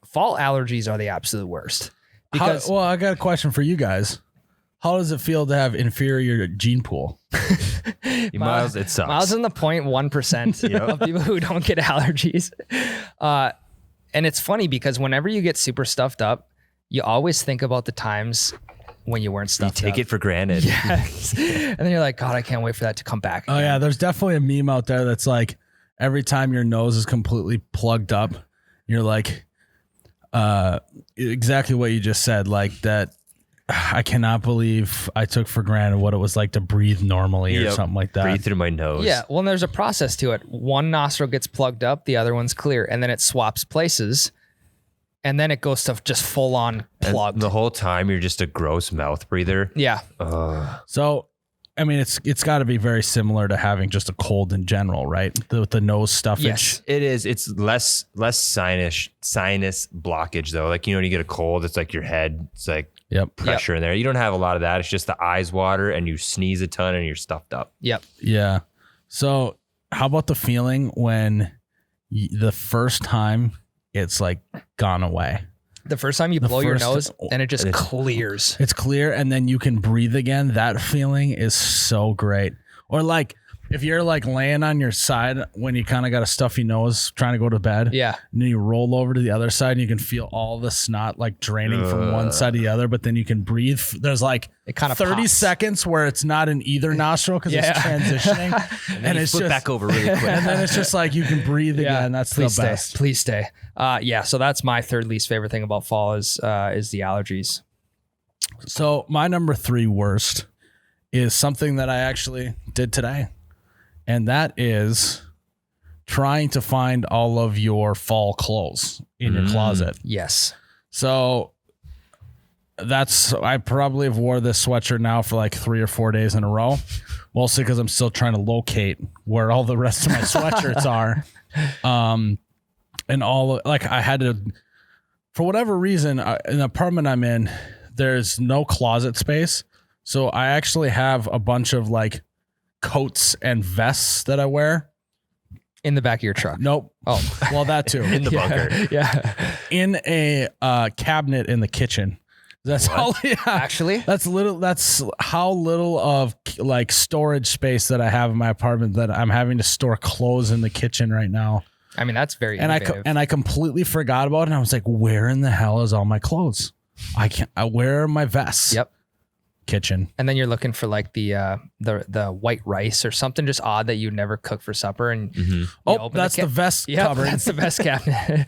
[SPEAKER 2] Fall allergies are the absolute worst. Because
[SPEAKER 1] Well, I got a question for you guys. How does it feel to have inferior gene pool?
[SPEAKER 5] Miles, it sucks.
[SPEAKER 2] Miles in the 0.1% of people who don't get allergies. And it's funny because whenever you get super stuffed up, you always think about the times when you weren't
[SPEAKER 5] you
[SPEAKER 2] stuffed
[SPEAKER 5] take
[SPEAKER 2] up.
[SPEAKER 5] it for granted.
[SPEAKER 2] Yes. And then you're like, God, I can't wait for that to come back.
[SPEAKER 1] Oh yeah, there's definitely a meme out there that's like every time your nose is completely plugged up, you're like, exactly what you just said, like that. I cannot believe I took for granted what it was like to breathe normally or
[SPEAKER 5] Yep.
[SPEAKER 1] something like that.
[SPEAKER 5] Breathe through my nose.
[SPEAKER 2] Yeah, well, and there's a process to it. One nostril gets plugged up, the other one's clear, and then it swaps places, and then it goes to just full on
[SPEAKER 5] And
[SPEAKER 2] plugged.
[SPEAKER 5] the whole time you're just a gross mouth breather.
[SPEAKER 2] Yeah,
[SPEAKER 1] So, I mean, it's got to be very similar to having just a cold in general, right? With the nose stuffage.
[SPEAKER 2] yes.
[SPEAKER 5] It is. It's less sinus blockage though. Like, when you get a cold, it's like your head. It's like
[SPEAKER 1] Yep.
[SPEAKER 5] pressure in there. You don't have a lot of that. It's just the eyes water and you sneeze a ton and you're stuffed up.
[SPEAKER 2] Yep.
[SPEAKER 1] Yeah. So, how about the feeling when the first time it's like gone away?
[SPEAKER 2] The first time you blow your
[SPEAKER 1] first-
[SPEAKER 2] nose and it just clears.
[SPEAKER 1] It's clear and then you can breathe again. That feeling is so great. Or like if you're like laying on your side when you kind of got a stuffy nose trying to go to bed.
[SPEAKER 2] Yeah.
[SPEAKER 1] And then you roll over to the other side and you can feel all the snot like draining from one side to the other, but then you can breathe. There's like
[SPEAKER 2] It kind of
[SPEAKER 1] 30
[SPEAKER 2] pops.
[SPEAKER 1] seconds where it's not in either nostril because
[SPEAKER 2] Yeah.
[SPEAKER 1] it's transitioning. and
[SPEAKER 5] You
[SPEAKER 1] it's
[SPEAKER 5] flip
[SPEAKER 1] just
[SPEAKER 5] back over really quick.
[SPEAKER 1] and then it's just like you can breathe again. That's the
[SPEAKER 2] Please
[SPEAKER 1] best.
[SPEAKER 2] stay. Please stay. Yeah. So that's my third least favorite thing about fall is the allergies.
[SPEAKER 1] So my number 3 worst is something that I actually did today. And that is trying to find all of your fall clothes in your closet.
[SPEAKER 2] Yes.
[SPEAKER 1] So I probably have wore this sweatshirt now for like 3 or 4 days in a row, mostly because I'm still trying to locate where all the rest of my sweatshirts are. And I had to, for whatever reason, in the apartment I'm in, there's no closet space. So I actually have a bunch of like coats and vests that I wear.
[SPEAKER 2] In the back of your truck.
[SPEAKER 1] Nope.
[SPEAKER 2] Oh.
[SPEAKER 1] Well, that too.
[SPEAKER 5] In the bunker.
[SPEAKER 2] Yeah.
[SPEAKER 1] In a cabinet in the kitchen. That's all. Yeah.
[SPEAKER 2] Actually.
[SPEAKER 1] That's how little of like storage space that I have in my apartment that I'm having to store clothes in the kitchen right now.
[SPEAKER 2] I mean, that's very
[SPEAKER 1] And
[SPEAKER 2] innovative.
[SPEAKER 1] I completely forgot about it. And I was like, where in the hell is all my clothes? Where are my vests?
[SPEAKER 2] Yep.
[SPEAKER 1] Kitchen.
[SPEAKER 2] And then you're looking for like the white rice or something just odd that you never cook for supper. And you open
[SPEAKER 1] That's the vest
[SPEAKER 2] yeah,
[SPEAKER 1] cupboard.
[SPEAKER 2] that's the best cabinet.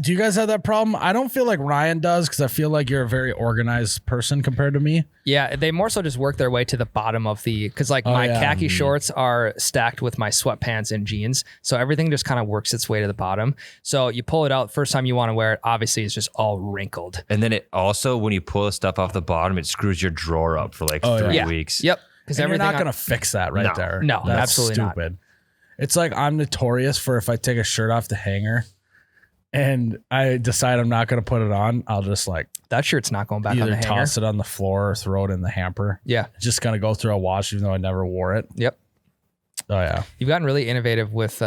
[SPEAKER 1] Do you guys have that problem? I don't feel like Ryan does because I feel like you're a very organized person compared to me.
[SPEAKER 2] Yeah, they more so just work their way to the bottom of because like my
[SPEAKER 1] yeah.
[SPEAKER 2] khaki shorts are stacked with my sweatpants and jeans. So everything just kind of works its way to the bottom. So you pull it out, first time you want to wear it, obviously it's just all wrinkled.
[SPEAKER 5] And then it also, when you pull the stuff off the bottom, it screws your drawer up for like 3 weeks.
[SPEAKER 2] Yep. Because
[SPEAKER 1] And you're
[SPEAKER 2] everything
[SPEAKER 1] not going to fix that right
[SPEAKER 5] No.
[SPEAKER 1] there.
[SPEAKER 2] No,
[SPEAKER 1] That's
[SPEAKER 2] absolutely not.
[SPEAKER 1] stupid. It's like I'm notorious for if I take a shirt off the hanger and I decide I'm not going to put it on, I'll just like
[SPEAKER 2] that shirt's not going back on
[SPEAKER 1] either
[SPEAKER 2] the hanger.
[SPEAKER 1] toss it on the floor or throw it in the hamper.
[SPEAKER 2] Yeah.
[SPEAKER 1] It's just going to go through a wash even though I never wore it.
[SPEAKER 2] Yep.
[SPEAKER 1] Oh, yeah.
[SPEAKER 2] You've gotten really innovative with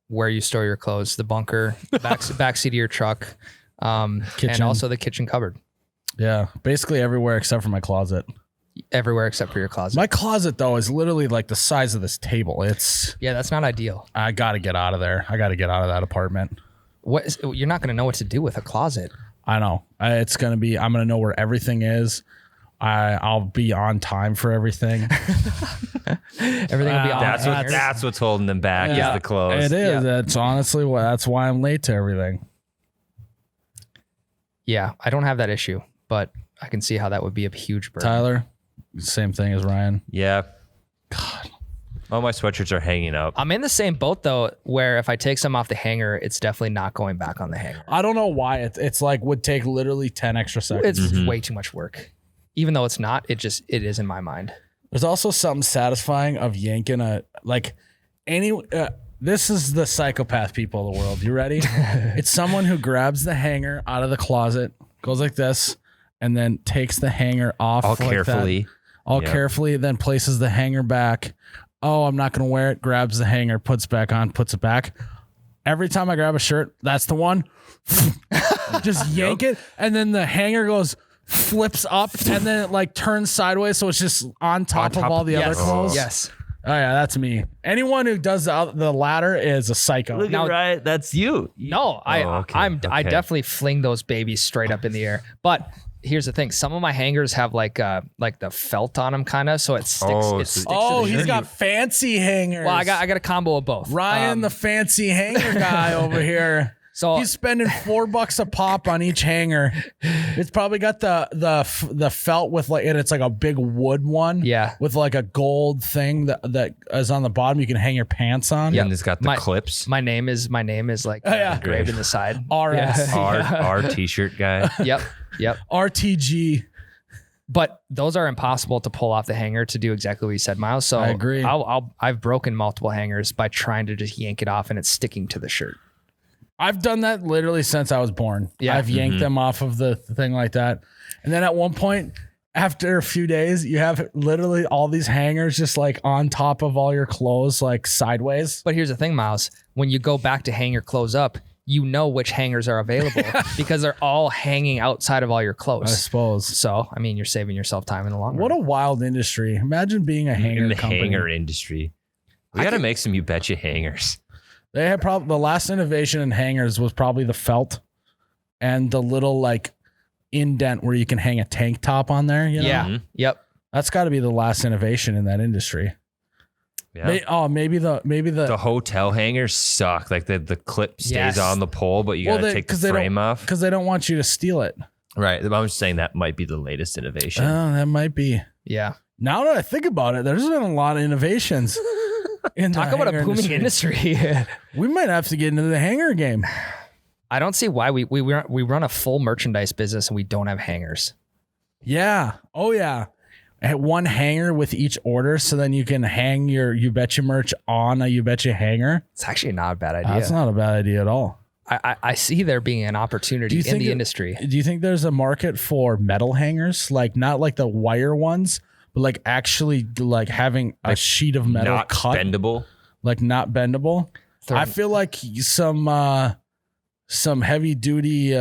[SPEAKER 2] where you store your clothes, the bunker, back seat of your truck, and
[SPEAKER 1] Kitchen.
[SPEAKER 2] also the kitchen cupboard.
[SPEAKER 1] Yeah. Basically everywhere except for my closet.
[SPEAKER 2] Everywhere except for your closet.
[SPEAKER 1] My closet, though, is literally like the size of this table.
[SPEAKER 2] Yeah, that's not ideal.
[SPEAKER 1] I got to get out of there. I got to get out of that apartment.
[SPEAKER 2] You're not going to know what to do with a closet.
[SPEAKER 1] I know. I'm going to know where everything is. I'll be on time for everything.
[SPEAKER 2] Everything will be on hangers.
[SPEAKER 5] That's what's holding them back
[SPEAKER 1] Yeah.
[SPEAKER 5] is the clothes.
[SPEAKER 1] It is.
[SPEAKER 2] Yeah.
[SPEAKER 1] That's honestly that's why I'm late to everything.
[SPEAKER 2] Yeah, I don't have that issue, but I can see how that would be a huge burden.
[SPEAKER 1] Tyler, same thing as Ryan.
[SPEAKER 5] Yeah. God. All my sweatshirts are hanging up.
[SPEAKER 2] I'm in the same boat though, where if I take some off the hanger, it's definitely not going back on the hanger.
[SPEAKER 1] I don't know why it's like would take literally 10 extra seconds.
[SPEAKER 2] It's way too much work. Even though it's not, it is in my mind.
[SPEAKER 1] There's also something satisfying of yanking this is the psychopath people of the world. You ready? It's someone who grabs the hanger out of the closet, goes like this, and then takes the hanger off
[SPEAKER 5] All
[SPEAKER 1] like
[SPEAKER 5] carefully.
[SPEAKER 1] that.
[SPEAKER 5] Yep.
[SPEAKER 1] Carefully, then places the hanger back. Oh, I'm not going to wear it. Grabs the hanger, puts it back on, puts it back. Every time I grab a shirt, that's the one. Just yank it. And then the hanger flips up and then it like turns sideways. So it's just on top of all the other clothes.
[SPEAKER 2] Yes.
[SPEAKER 1] Oh, yeah, that's me. Anyone who does the latter is a psycho.
[SPEAKER 5] Look
[SPEAKER 2] Now-
[SPEAKER 5] at Ryan. That's you.
[SPEAKER 2] No, I
[SPEAKER 5] Okay.
[SPEAKER 2] definitely fling those babies straight up in the air. But here's the thing: some of my hangers have like the felt on them, kind of, so it sticks.
[SPEAKER 5] Oh,
[SPEAKER 2] it
[SPEAKER 5] so-
[SPEAKER 2] sticks to
[SPEAKER 1] Oh,
[SPEAKER 2] the
[SPEAKER 1] he's
[SPEAKER 2] shirt.
[SPEAKER 1] got fancy hangers.
[SPEAKER 2] Well, I got a combo of both.
[SPEAKER 1] Ryan, the fancy hanger guy over here.
[SPEAKER 2] So
[SPEAKER 1] He's spending $4 a pop on each hanger. It's probably got the felt with and it's like a big wood one.
[SPEAKER 2] Yeah.
[SPEAKER 1] With like a gold thing that is on the bottom you can hang your pants on.
[SPEAKER 5] And it's got the clips.
[SPEAKER 2] my name is like
[SPEAKER 1] yeah.
[SPEAKER 2] engraved in the side.
[SPEAKER 1] RS.
[SPEAKER 5] Our t-shirt guy.
[SPEAKER 2] Yep.
[SPEAKER 1] RTG.
[SPEAKER 2] But those are impossible to pull off the hanger to do exactly what you said, Miles. So
[SPEAKER 1] I agree.
[SPEAKER 2] I've broken multiple hangers by trying to just yank it off and it's sticking to the shirt.
[SPEAKER 1] I've done that literally since I was born.
[SPEAKER 2] Yeah.
[SPEAKER 1] I've yanked them off of the thing like that. And then at one point, after a few days, you have literally all these hangers just like on top of all your clothes, like sideways.
[SPEAKER 2] But here's the thing, Miles. When you go back to hang your clothes up, you know which hangers are available because they're all hanging outside of all your
[SPEAKER 1] I
[SPEAKER 2] clothes.
[SPEAKER 1] suppose.
[SPEAKER 2] So, I mean, you're saving yourself time in the long
[SPEAKER 1] What
[SPEAKER 2] run.
[SPEAKER 1] a wild industry. Imagine being a hanger
[SPEAKER 5] In the
[SPEAKER 1] company.
[SPEAKER 5] hanger industry. We got to make some You Betcha hangers.
[SPEAKER 1] They had probably the last innovation in hangers was probably the felt and the little like indent where you can hang a tank top on there. You know?
[SPEAKER 2] Yeah. Yep.
[SPEAKER 1] That's got to be the last innovation in that industry.
[SPEAKER 5] Yeah.
[SPEAKER 1] Maybe
[SPEAKER 5] The hotel hangers suck. Like the clip stays
[SPEAKER 2] Yes.
[SPEAKER 5] on the pole, but you got to take the frame off.
[SPEAKER 1] because they don't want you to steal it.
[SPEAKER 5] Right. I'm just saying that might be the latest innovation.
[SPEAKER 1] Oh, that might be.
[SPEAKER 2] Yeah.
[SPEAKER 1] Now that I think about it, there's been a lot of innovations.
[SPEAKER 2] Talk about a booming industry.
[SPEAKER 1] We might have to get into the hanger game.
[SPEAKER 2] I don't see why we run a full merchandise business and we don't have hangers.
[SPEAKER 1] Yeah. Oh yeah. At one hanger with each order, so then you can hang your You Betcha merch on a You Betcha hanger.
[SPEAKER 2] It's actually not a bad idea.
[SPEAKER 1] That's not a bad idea at all.
[SPEAKER 2] I see there being an opportunity in the industry.
[SPEAKER 1] Do you think there's a market for metal hangers, like not like the wire ones, but like actually like having a sheet of metal
[SPEAKER 5] Not
[SPEAKER 1] cut,
[SPEAKER 5] bendable.
[SPEAKER 1] like not bendable? I feel like some heavy duty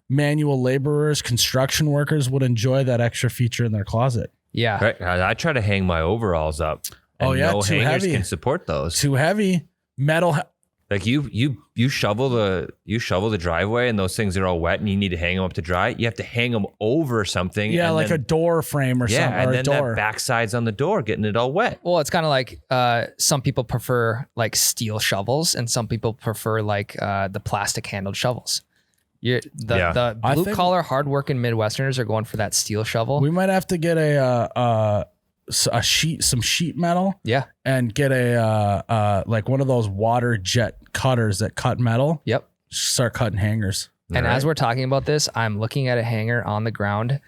[SPEAKER 1] manual laborers, construction workers would enjoy that extra feature in their closet.
[SPEAKER 2] Yeah.
[SPEAKER 5] Right. I try to hang my overalls up. And
[SPEAKER 1] Oh, yeah,
[SPEAKER 5] no
[SPEAKER 1] too
[SPEAKER 5] hangers
[SPEAKER 1] heavy.
[SPEAKER 5] can support those.
[SPEAKER 1] Too heavy metal.
[SPEAKER 5] Like you shovel the driveway and those things are all wet and you need to hang them up to dry. You have to hang them over something.
[SPEAKER 1] Yeah,
[SPEAKER 5] and
[SPEAKER 1] like
[SPEAKER 5] then,
[SPEAKER 1] a door frame or something.
[SPEAKER 5] and
[SPEAKER 1] Or
[SPEAKER 5] then
[SPEAKER 1] a door.
[SPEAKER 5] that backside's on the door, getting it all wet.
[SPEAKER 2] Well, it's kind of like some people prefer like steel shovels and some people prefer like the plastic handled shovels.
[SPEAKER 5] Yeah.
[SPEAKER 1] I
[SPEAKER 2] blue
[SPEAKER 1] think-
[SPEAKER 2] collar, hardworking Midwesterners are going for that steel shovel.
[SPEAKER 1] We might have to get some sheet metal,
[SPEAKER 2] yeah.
[SPEAKER 1] and get like one of those water jet cutters that cut metal.
[SPEAKER 2] Yep.
[SPEAKER 1] Start cutting hangers.
[SPEAKER 2] And
[SPEAKER 5] All
[SPEAKER 2] as
[SPEAKER 5] right.
[SPEAKER 2] we're talking about this, I'm looking at a hanger on the ground,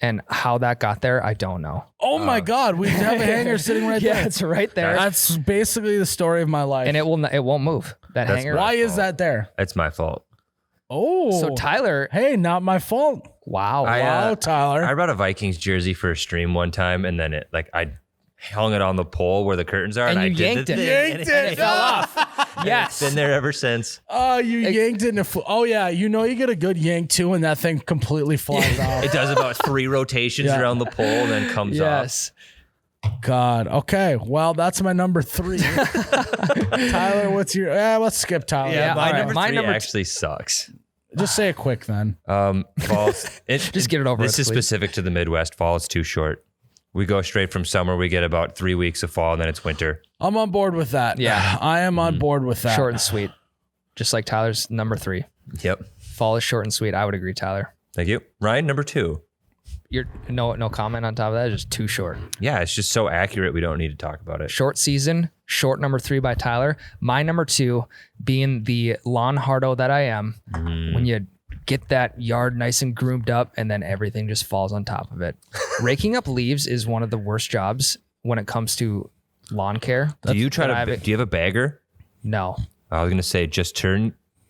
[SPEAKER 2] and how that got there, I don't know.
[SPEAKER 1] Oh my God, we have a hanger sitting right
[SPEAKER 2] Yeah,
[SPEAKER 1] there.
[SPEAKER 2] it's right there,
[SPEAKER 1] That's basically the story of my life.
[SPEAKER 2] and it won't move. That
[SPEAKER 5] That's
[SPEAKER 2] hanger.
[SPEAKER 5] right.
[SPEAKER 1] Why is that there?
[SPEAKER 5] It's my fault.
[SPEAKER 1] Oh,
[SPEAKER 2] So Tyler,
[SPEAKER 1] hey, not my fault.
[SPEAKER 2] wow.
[SPEAKER 1] Wow, Tyler.
[SPEAKER 5] I brought a Vikings jersey for a stream one time, and then I hung it on the pole where the curtains are,
[SPEAKER 2] And
[SPEAKER 5] I
[SPEAKER 2] you
[SPEAKER 5] did
[SPEAKER 2] yanked
[SPEAKER 5] the
[SPEAKER 2] it.
[SPEAKER 5] thing,
[SPEAKER 1] Yanked
[SPEAKER 5] and
[SPEAKER 1] it.
[SPEAKER 2] It fell off. Yes.
[SPEAKER 5] It's been there ever since.
[SPEAKER 1] Oh, you yanked it in a oh yeah, you get a good yank too, and that thing completely flies off.
[SPEAKER 5] It does about 3 rotations
[SPEAKER 1] Yeah.
[SPEAKER 5] around the pole and then comes off.
[SPEAKER 2] Yes.
[SPEAKER 1] God. Okay. Well, that's my number 3. Tyler, what's your? Let's skip Tyler.
[SPEAKER 2] Yeah,
[SPEAKER 5] My
[SPEAKER 2] all right.
[SPEAKER 5] number
[SPEAKER 2] My
[SPEAKER 5] 3
[SPEAKER 2] number
[SPEAKER 5] actually sucks.
[SPEAKER 1] Just say it quick then.
[SPEAKER 5] Falls.
[SPEAKER 2] Just get it over
[SPEAKER 5] This
[SPEAKER 2] with,
[SPEAKER 5] is
[SPEAKER 2] please.
[SPEAKER 5] specific to the Midwest. Fall is too short. We go straight from summer. We get about 3 weeks of fall, and then it's winter.
[SPEAKER 1] I'm on board with that.
[SPEAKER 2] Yeah.
[SPEAKER 1] I am on board with that.
[SPEAKER 2] Short and sweet. Just like Tyler's number 3.
[SPEAKER 5] Yep.
[SPEAKER 2] Fall is short and sweet. I would agree, Tyler.
[SPEAKER 5] Thank you. Ryan, number 2.
[SPEAKER 2] You're no comment on top of that. It's just too short.
[SPEAKER 5] Yeah, it's just so accurate. We don't need to talk about it.
[SPEAKER 2] Short season, short number 3 by Tyler. My number 2 being the lawn hardo that I am. When you get that yard nice and groomed up and then everything just falls on top of it. Raking up leaves is one of the worst jobs when it comes to lawn care.
[SPEAKER 5] Do you
[SPEAKER 2] that
[SPEAKER 5] do you have a bagger?
[SPEAKER 2] No.
[SPEAKER 5] I was going to say, just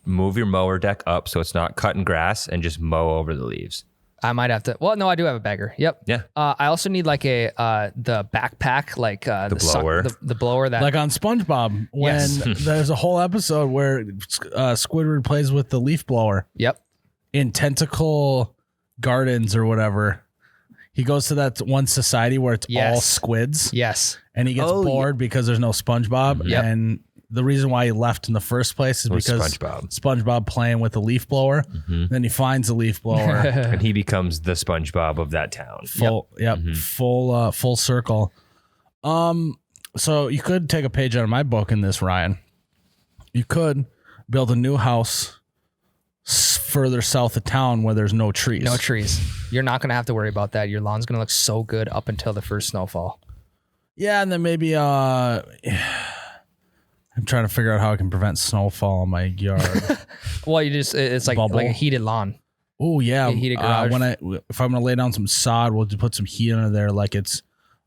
[SPEAKER 5] move your mower deck up so it's not cutting grass and just mow over the leaves.
[SPEAKER 2] I might have to. Well, no, I do have a bagger. Yep.
[SPEAKER 5] Yeah.
[SPEAKER 2] I also need like the backpack, like the
[SPEAKER 5] blower.
[SPEAKER 2] the blower that.
[SPEAKER 1] Like on SpongeBob, when
[SPEAKER 2] Yes.
[SPEAKER 1] there's a whole episode where Squidward plays with the leaf blower
[SPEAKER 2] Yep.
[SPEAKER 1] in Tentacle Gardens or whatever. He goes to that one society where it's all
[SPEAKER 2] Yes.
[SPEAKER 1] squids,
[SPEAKER 2] Yes.
[SPEAKER 1] and he gets bored because there's no SpongeBob.
[SPEAKER 2] Yep.
[SPEAKER 1] And the reason why he left in the first place is
[SPEAKER 5] Was
[SPEAKER 1] because SpongeBob playing with the leaf blower. Then he finds the leaf blower.
[SPEAKER 5] And he becomes the SpongeBob of that town.
[SPEAKER 1] Full circle. So you could take a page out of my book in this, Ryan. You could build a new house further south of town where there's no trees.
[SPEAKER 2] No trees. You're not gonna have to worry about that. Your lawn's gonna look so good up until the first snowfall.
[SPEAKER 1] Yeah, and then maybe I'm trying to figure out how I can prevent snowfall in my yard.
[SPEAKER 2] Well, it's like
[SPEAKER 1] Bubble.
[SPEAKER 2] a heated lawn.
[SPEAKER 1] Oh yeah,
[SPEAKER 2] Heated garage.
[SPEAKER 1] if I'm gonna lay down some sod, we'll just put some heat under there, like it's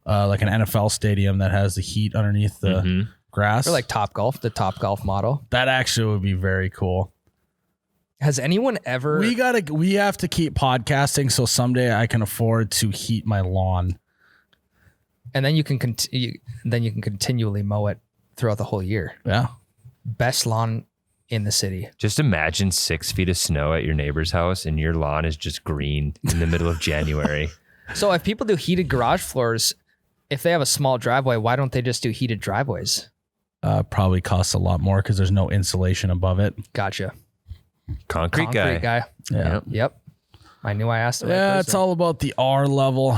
[SPEAKER 1] like an NFL stadium that has the heat underneath the grass.
[SPEAKER 2] Or like Topgolf, the Topgolf model.
[SPEAKER 1] That actually would be very cool.
[SPEAKER 2] Has anyone ever?
[SPEAKER 1] We have to keep podcasting so someday I can afford to heat my lawn.
[SPEAKER 2] And then you can continually mow it throughout the whole year.
[SPEAKER 1] Yeah.
[SPEAKER 2] Best lawn in the city.
[SPEAKER 5] Just imagine 6 feet of snow at your neighbor's house and your lawn is just green in the middle of January.
[SPEAKER 2] So if people do heated garage floors, if they have a small driveway, why don't they just do heated driveways?
[SPEAKER 1] Probably costs a lot more because there's no insulation above it.
[SPEAKER 2] Gotcha.
[SPEAKER 5] Concrete guy.
[SPEAKER 2] guy.
[SPEAKER 1] Yeah.
[SPEAKER 2] Yep. I knew I asked the right
[SPEAKER 1] Yeah, it's
[SPEAKER 2] person.
[SPEAKER 1] all about the R level.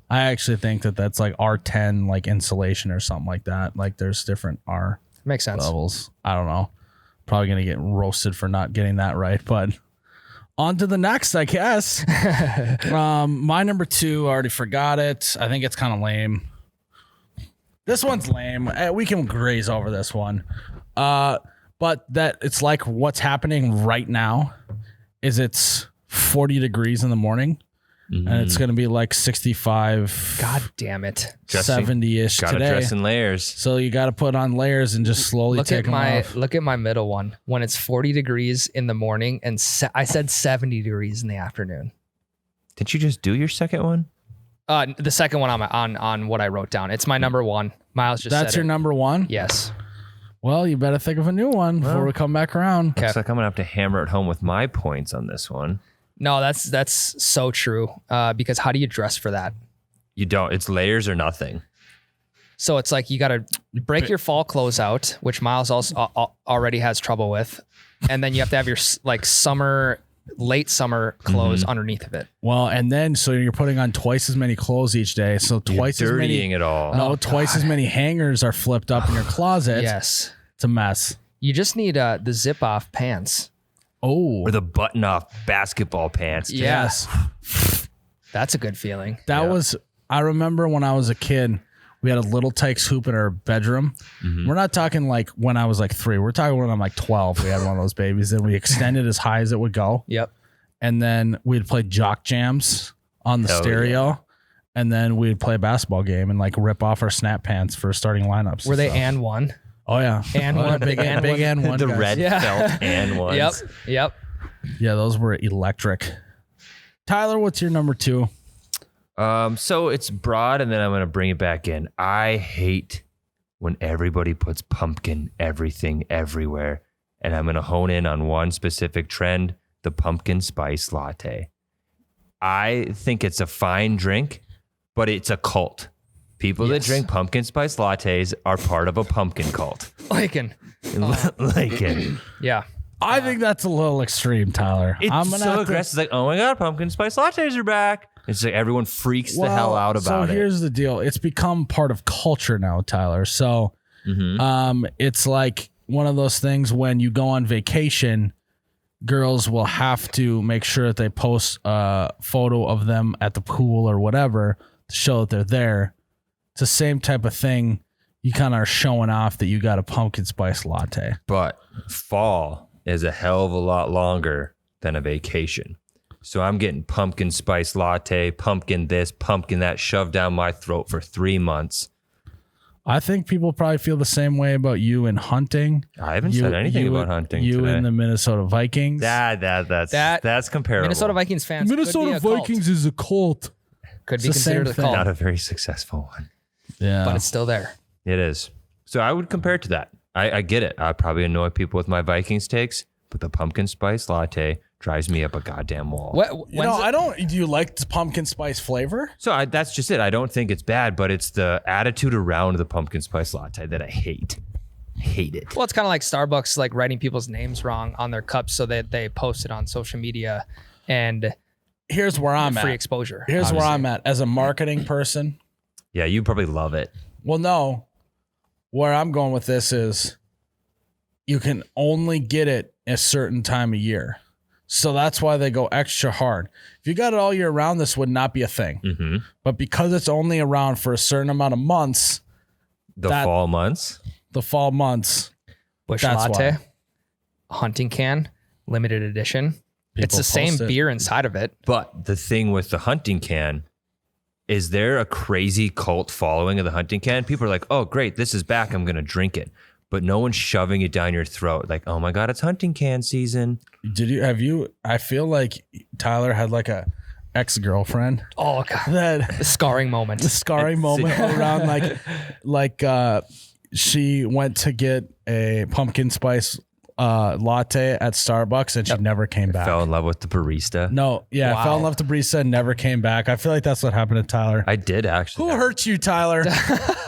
[SPEAKER 1] I actually think that's like R10, like insulation or something like that. Like there's different R
[SPEAKER 2] Makes sense.
[SPEAKER 1] levels. I don't know. Probably going to get roasted for not getting that right, but on to the next, I guess. My number 2, I already forgot it. I think it's kind of lame. This one's lame. We can graze over this one. But that it's like what's happening right now is it's 40 degrees in the morning and it's going to be like 65,
[SPEAKER 2] God damn it.
[SPEAKER 1] 70-ish
[SPEAKER 5] Gotta
[SPEAKER 1] today.
[SPEAKER 5] dress in layers.
[SPEAKER 1] So you got to put on layers and just slowly
[SPEAKER 2] Look
[SPEAKER 1] take
[SPEAKER 2] at
[SPEAKER 1] them off.
[SPEAKER 2] look at my middle one. When it's 40 degrees in the morning and I said 70 degrees in the afternoon.
[SPEAKER 5] Did you just do your second one?
[SPEAKER 2] The second one on what I wrote down. It's my number 1. Miles just
[SPEAKER 1] That's
[SPEAKER 2] said
[SPEAKER 1] your
[SPEAKER 2] it.
[SPEAKER 1] number 1?
[SPEAKER 2] Yes.
[SPEAKER 1] Well, you better think of a new one before we come back around.
[SPEAKER 2] Okay.
[SPEAKER 5] Looks like I'm gonna have to hammer it home with my points on this one.
[SPEAKER 2] No, that's so true. Because how do you dress for that?
[SPEAKER 5] You don't. It's layers or nothing.
[SPEAKER 2] So it's like you got to break your fall clothes out, which Miles also already has trouble with, and then you have to have your like late summer clothes underneath of it.
[SPEAKER 1] Well, and then so you're putting on twice as many clothes each day. So twice as
[SPEAKER 5] Dirtying
[SPEAKER 1] many.
[SPEAKER 5] it all.
[SPEAKER 1] No,
[SPEAKER 2] Oh,
[SPEAKER 1] twice as many hangers are flipped up in your closet.
[SPEAKER 2] Yes,
[SPEAKER 1] It's a mess.
[SPEAKER 2] you just need the zip off pants.
[SPEAKER 1] Oh,
[SPEAKER 5] or the button-off basketball pants.
[SPEAKER 2] Yes. That's a good feeling.
[SPEAKER 1] That was, I remember when I was a kid, we had a Little Tykes hoop in our bedroom. We're not talking like when I was like 3. We're talking when I'm like 12. We had one of those babies and we extended as high as it would go.
[SPEAKER 2] Yep.
[SPEAKER 1] And then we'd play jock jams on the stereo. And then we'd play a basketball game and like rip off our snap pants for starting lineups.
[SPEAKER 2] Were they and one?
[SPEAKER 1] Oh, yeah.
[SPEAKER 2] And one.
[SPEAKER 1] Big and one.
[SPEAKER 5] The
[SPEAKER 1] guys.
[SPEAKER 5] red felt and ones.
[SPEAKER 2] Yep.
[SPEAKER 1] Yeah, those were electric. Tyler, what's your number 2?
[SPEAKER 5] So it's broad, and then I'm going to bring it back in. I hate when everybody puts pumpkin everything everywhere, and I'm going to hone in on one specific trend, the pumpkin spice latte. I think it's a fine drink, but it's a cult. People that drink pumpkin spice lattes are part of a pumpkin cult.
[SPEAKER 2] Lycan.
[SPEAKER 5] Lycan.
[SPEAKER 2] Yeah.
[SPEAKER 1] I think that's a little extreme, Tyler.
[SPEAKER 5] It's so aggressive. It's like, oh my God, pumpkin spice lattes are back. It's like everyone freaks the hell out about it.
[SPEAKER 1] So here's the deal. It's become part of culture now, Tyler. So it's like one of those things when you go on vacation, girls will have to make sure that they post a photo of them at the pool or whatever to show that they're there. It's the same type of thing. You kind of are showing off that you got a pumpkin spice latte.
[SPEAKER 5] But fall is a hell of a lot longer than a vacation. So I'm getting pumpkin spice latte, pumpkin this, pumpkin that shoved down my throat for 3 months.
[SPEAKER 1] I think people probably feel the same way about you in hunting.
[SPEAKER 5] I haven't said anything about hunting
[SPEAKER 1] You
[SPEAKER 5] today.
[SPEAKER 1] in the Minnesota Vikings.
[SPEAKER 5] That's comparable.
[SPEAKER 2] Minnesota Vikings fans.
[SPEAKER 1] Minnesota
[SPEAKER 2] could be a
[SPEAKER 1] Vikings is a cult.
[SPEAKER 2] Could be
[SPEAKER 1] It's the same
[SPEAKER 2] considered a
[SPEAKER 1] thing.
[SPEAKER 2] cult,
[SPEAKER 5] Not a very successful one.
[SPEAKER 1] Yeah.
[SPEAKER 2] but it's still there.
[SPEAKER 5] It is. So I would compare it to that. I get it. I probably annoy people with my Vikings takes, but the pumpkin spice latte drives me up a goddamn wall.
[SPEAKER 1] Do you like the pumpkin spice flavor?
[SPEAKER 5] So that's just it. I don't think it's bad, but it's the attitude around the pumpkin spice latte that I hate. Hate it.
[SPEAKER 2] Well, it's kind of like Starbucks, like writing people's names wrong on their cups so that they post it on social media, and
[SPEAKER 1] Here's where I'm
[SPEAKER 2] free
[SPEAKER 1] at.
[SPEAKER 2] exposure.
[SPEAKER 1] Here's where
[SPEAKER 2] obviously.
[SPEAKER 1] I'm at as a marketing person.
[SPEAKER 5] Yeah, you probably love it.
[SPEAKER 1] Well, no. Where I'm going with this is you can only get it a certain time of year. So that's why they go extra hard. If you got it all year round, this would not be a thing.
[SPEAKER 5] Mm-hmm.
[SPEAKER 1] But because it's only around for a certain amount of months,
[SPEAKER 5] The fall months.
[SPEAKER 1] the fall months,
[SPEAKER 2] Bush
[SPEAKER 1] That's
[SPEAKER 2] latte,
[SPEAKER 1] why.
[SPEAKER 2] hunting can, limited edition. It's
[SPEAKER 1] People
[SPEAKER 2] the same
[SPEAKER 1] post it.
[SPEAKER 2] beer inside of it.
[SPEAKER 5] But the thing with the hunting can, is there a crazy cult following of the hunting can? People are like, oh, great, this is back. I'm going to drink it. But no one's shoving it down your throat. Like, oh my God, it's hunting can season.
[SPEAKER 1] I feel like Tyler had like a ex-girlfriend
[SPEAKER 2] Oh God,
[SPEAKER 1] that
[SPEAKER 2] the scarring moment.
[SPEAKER 1] the scarring moment around like she went to get a pumpkin spice latte at Starbucks and she never came back.
[SPEAKER 5] Fell in love with the barista.
[SPEAKER 1] No, yeah,
[SPEAKER 2] Wow.
[SPEAKER 1] fell in love with the barista and never came back. I feel like that's what happened to Tyler.
[SPEAKER 5] I did actually.
[SPEAKER 1] Who hurt you, Tyler?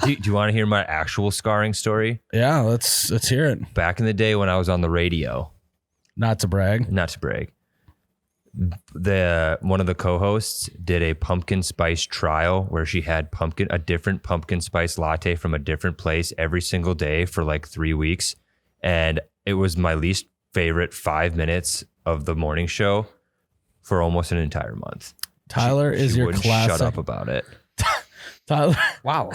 [SPEAKER 5] Do you want to hear my actual scarring story?
[SPEAKER 1] Yeah, let's hear it.
[SPEAKER 5] Back in the day when I was on the radio,
[SPEAKER 1] Not to brag.
[SPEAKER 5] not to brag, one of the co-hosts did a pumpkin spice trial where she had a different pumpkin spice latte from a different place every single day for like 3 weeks. And it was my least favorite 5 minutes of the morning show for almost an entire month.
[SPEAKER 1] Tyler is
[SPEAKER 5] She
[SPEAKER 1] your
[SPEAKER 5] wouldn't
[SPEAKER 1] classic.
[SPEAKER 5] shut up about it.
[SPEAKER 1] Tyler.
[SPEAKER 2] Wow.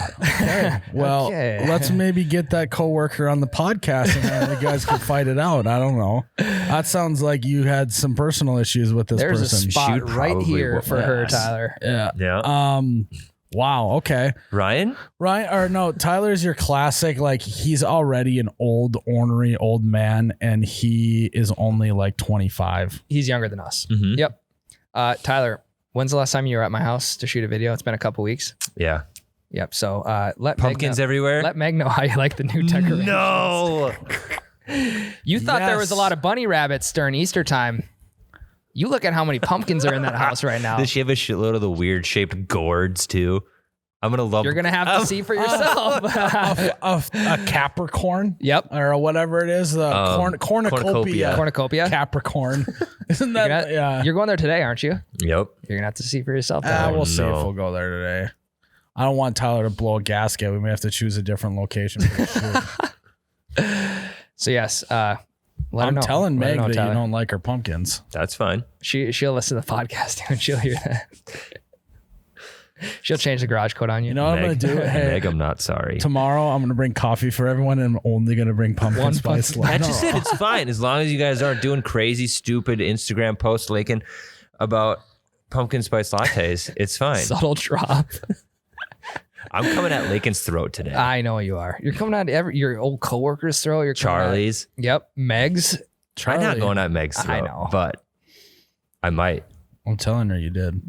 [SPEAKER 1] Well,
[SPEAKER 2] Okay.
[SPEAKER 1] let's maybe get that coworker on the podcast and then you guys can fight it out. I don't know. That sounds like you had some personal issues with this
[SPEAKER 2] There's
[SPEAKER 1] person.
[SPEAKER 2] a spot
[SPEAKER 5] Shoot,
[SPEAKER 2] right
[SPEAKER 5] probably
[SPEAKER 2] here
[SPEAKER 5] would-
[SPEAKER 2] for her,
[SPEAKER 5] yes.
[SPEAKER 2] Tyler.
[SPEAKER 1] Yeah.
[SPEAKER 5] Yeah.
[SPEAKER 1] Wow. Okay.
[SPEAKER 5] Ryan?
[SPEAKER 1] Tyler's your classic. Like he's already an old, ornery old man, and he is only like 25.
[SPEAKER 2] He's younger than us.
[SPEAKER 5] Mhm.
[SPEAKER 2] Yep. Tyler, when's the last time you were at my house to shoot a video? It's been a couple weeks.
[SPEAKER 5] Yeah.
[SPEAKER 2] Yep. So let
[SPEAKER 5] Pumpkins
[SPEAKER 2] Meg know,
[SPEAKER 5] everywhere?
[SPEAKER 2] Let Meg know how you like the new decorations.
[SPEAKER 5] No.
[SPEAKER 2] You thought there was a
[SPEAKER 1] Yes.
[SPEAKER 2] lot of bunny rabbits during Easter time. You look at how many pumpkins are in that house right now.
[SPEAKER 5] Does she have a shitload of the weird shaped gourds too? I'm going to love
[SPEAKER 2] You're gonna have to see for yourself.
[SPEAKER 1] a Capricorn.
[SPEAKER 2] Yep.
[SPEAKER 1] Or whatever it is. The cornucopia.
[SPEAKER 5] cornucopia.
[SPEAKER 2] Cornucopia.
[SPEAKER 1] Capricorn. Isn't that? Yeah.
[SPEAKER 2] You're going there today, aren't you?
[SPEAKER 5] Yep.
[SPEAKER 2] You're gonna have to see for yourself. Tyler.
[SPEAKER 1] We'll see if
[SPEAKER 5] no.
[SPEAKER 1] we'll go there today. I don't want Tyler to blow a gasket. We may have to choose a different location for the shoot.
[SPEAKER 2] So yes, Let her
[SPEAKER 1] I'm
[SPEAKER 2] know.
[SPEAKER 1] telling
[SPEAKER 2] Let her
[SPEAKER 1] Meg
[SPEAKER 2] know,
[SPEAKER 1] that
[SPEAKER 2] Tyler.
[SPEAKER 1] you don't like her pumpkins.
[SPEAKER 5] That's fine.
[SPEAKER 2] She'll listen to the podcast and she'll hear that. She'll change the garage code on you.
[SPEAKER 1] You know what I'm going to do? Hey,
[SPEAKER 5] Meg, I'm not sorry.
[SPEAKER 1] tomorrow I'm going to bring coffee for everyone and I'm only going to bring pumpkin
[SPEAKER 2] One
[SPEAKER 1] spice
[SPEAKER 2] pumpkin-
[SPEAKER 1] latte.
[SPEAKER 5] That's just it. It's fine as long as you guys aren't doing crazy, stupid Instagram posts leaking about pumpkin spice lattes. It's fine.
[SPEAKER 2] Subtle drop.
[SPEAKER 5] I'm coming at Lakin's throat today.
[SPEAKER 2] I know you are. You're coming out your old coworker's throat. You're coming at-
[SPEAKER 5] Charlie's.
[SPEAKER 2] Yep. Meg's.
[SPEAKER 5] I'm not going at Meg's throat.
[SPEAKER 2] I know.
[SPEAKER 5] But I might.
[SPEAKER 1] I'm telling her you did.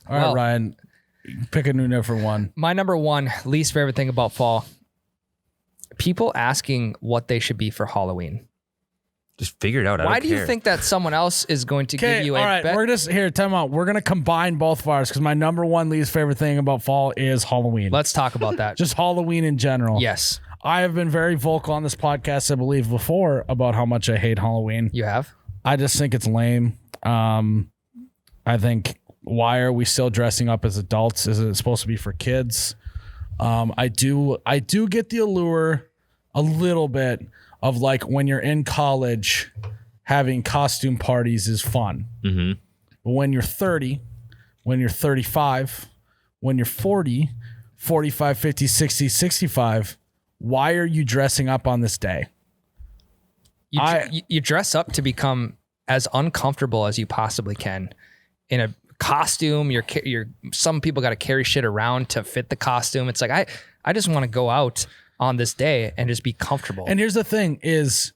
[SPEAKER 1] All
[SPEAKER 2] Well-
[SPEAKER 1] right, Ryan, pick a new note for one.
[SPEAKER 2] My number one least favorite thing about fall. People asking what they should be for Halloween.
[SPEAKER 5] Just figure it out. I
[SPEAKER 2] Why
[SPEAKER 5] don't
[SPEAKER 2] do you
[SPEAKER 5] care.
[SPEAKER 2] think that someone else is going to give
[SPEAKER 1] Okay,
[SPEAKER 2] you
[SPEAKER 1] all
[SPEAKER 2] a
[SPEAKER 1] right,
[SPEAKER 2] bet?
[SPEAKER 1] we're just here. Time out. We're gonna combine both of ours because my number one least favorite thing about fall is Halloween.
[SPEAKER 2] Let's talk about that.
[SPEAKER 1] Just Halloween in general.
[SPEAKER 2] Yes,
[SPEAKER 1] I have been very vocal on this podcast, I believe, before about how much I hate Halloween.
[SPEAKER 2] you have.
[SPEAKER 1] I just think it's lame. I think why are we still dressing up as adults? Is it supposed to be for kids? I do get the allure a little bit of like when you're in college, having costume parties is fun.
[SPEAKER 5] Mm-hmm.
[SPEAKER 1] But when you're 30, when you're 35, when you're 40, 45, 50, 60, 65, why are you dressing up on this day?
[SPEAKER 2] You dress up to become as uncomfortable as you possibly can in a costume. Some people got to carry shit around to fit the costume. It's like I just want to go out on this day and just be comfortable.
[SPEAKER 1] And here's the thing is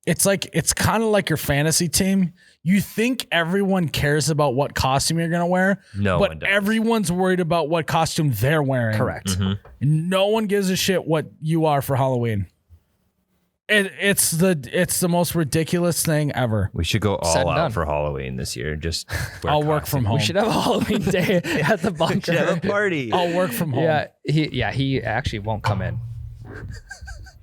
[SPEAKER 1] it's kind of like your fantasy team. You think everyone cares about what costume you're going to wear,
[SPEAKER 5] No one
[SPEAKER 1] but
[SPEAKER 5] does.
[SPEAKER 1] everyone's worried about what costume they're wearing.
[SPEAKER 2] Correct.
[SPEAKER 5] Mm-hmm.
[SPEAKER 1] No one gives a shit what you are for Halloween. It's the most ridiculous thing ever.
[SPEAKER 5] We should go
[SPEAKER 2] Said
[SPEAKER 5] all
[SPEAKER 2] and
[SPEAKER 5] out
[SPEAKER 2] done.
[SPEAKER 5] for Halloween this year. Just wear
[SPEAKER 1] I'll work from
[SPEAKER 5] costume.
[SPEAKER 1] home.
[SPEAKER 2] We should have a Halloween day at the bunker.
[SPEAKER 5] We should have a party.
[SPEAKER 1] I'll work from home.
[SPEAKER 2] He actually won't come in.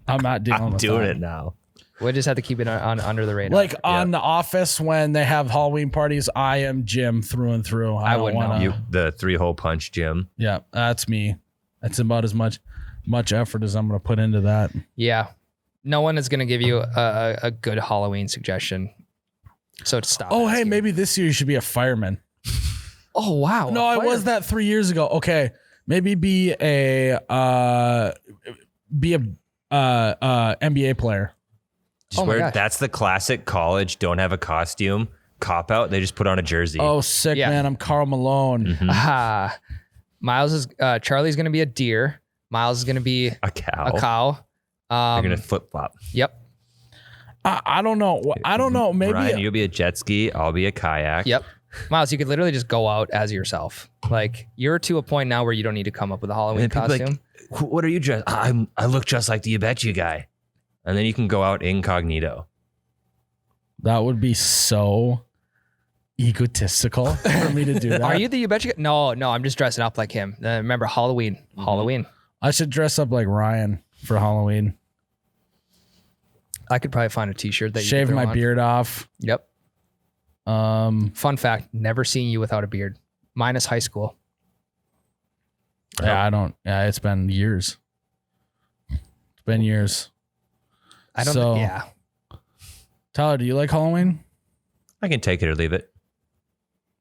[SPEAKER 1] I'm not dealing
[SPEAKER 5] I'm
[SPEAKER 1] with
[SPEAKER 5] doing
[SPEAKER 1] that.
[SPEAKER 5] it now.
[SPEAKER 2] We'll just have to keep it on under the radar.
[SPEAKER 1] Like on The Office when they have Halloween parties, I am Jim through and through. I don't
[SPEAKER 2] wouldn't know.
[SPEAKER 1] wanna-
[SPEAKER 5] You the 3-hole punch, Jim.
[SPEAKER 1] Yeah, that's me. That's about as much effort as I'm going to put into that.
[SPEAKER 2] Yeah. No one is going to give you a good Halloween suggestion. So to stop.
[SPEAKER 1] Oh, hey,
[SPEAKER 2] asking.
[SPEAKER 1] maybe this year you should be a fireman.
[SPEAKER 2] Oh, wow.
[SPEAKER 1] No, I was that 3 years ago. Okay, maybe be a NBA player.
[SPEAKER 5] Just
[SPEAKER 2] Oh my
[SPEAKER 5] wear,
[SPEAKER 2] gosh.
[SPEAKER 5] that's the classic college don't have a costume cop out. They just put on a jersey.
[SPEAKER 1] Oh, sick
[SPEAKER 2] Yeah.
[SPEAKER 1] man! I'm Karl Malone.
[SPEAKER 2] Ah. Miles is, Charlie's going to be a deer. Miles is going to be
[SPEAKER 5] a cow.
[SPEAKER 2] a cow.
[SPEAKER 5] You're gonna flip flop.
[SPEAKER 2] Yep.
[SPEAKER 1] I don't know. I don't know. Maybe
[SPEAKER 5] Ryan, you'll be a jet ski. I'll be a kayak.
[SPEAKER 2] Yep. Miles, you could literally just go out as yourself. Like you're to a point now where you don't need to come up with a Halloween
[SPEAKER 5] And people be
[SPEAKER 2] costume.
[SPEAKER 5] like, what are you dressed? I look just like the You Bet You guy. And then you can go out incognito.
[SPEAKER 1] that would be so egotistical for me to do that.
[SPEAKER 2] Are you the You Betcha? No, I'm just dressing up like him. Remember Halloween. Halloween.
[SPEAKER 1] I should dress up like Ryan for Halloween.
[SPEAKER 2] I could probably find a t-shirt that you
[SPEAKER 1] Shave
[SPEAKER 2] could throw
[SPEAKER 1] my
[SPEAKER 2] on.
[SPEAKER 1] beard off.
[SPEAKER 2] Yep. Fun fact, never seen you without a beard. Minus high school.
[SPEAKER 1] Yeah, I don't. Yeah, it's been years. It's been years.
[SPEAKER 2] I don't
[SPEAKER 1] So-
[SPEAKER 2] yeah.
[SPEAKER 1] Tyler, do you like Halloween?
[SPEAKER 5] I can take it or leave it.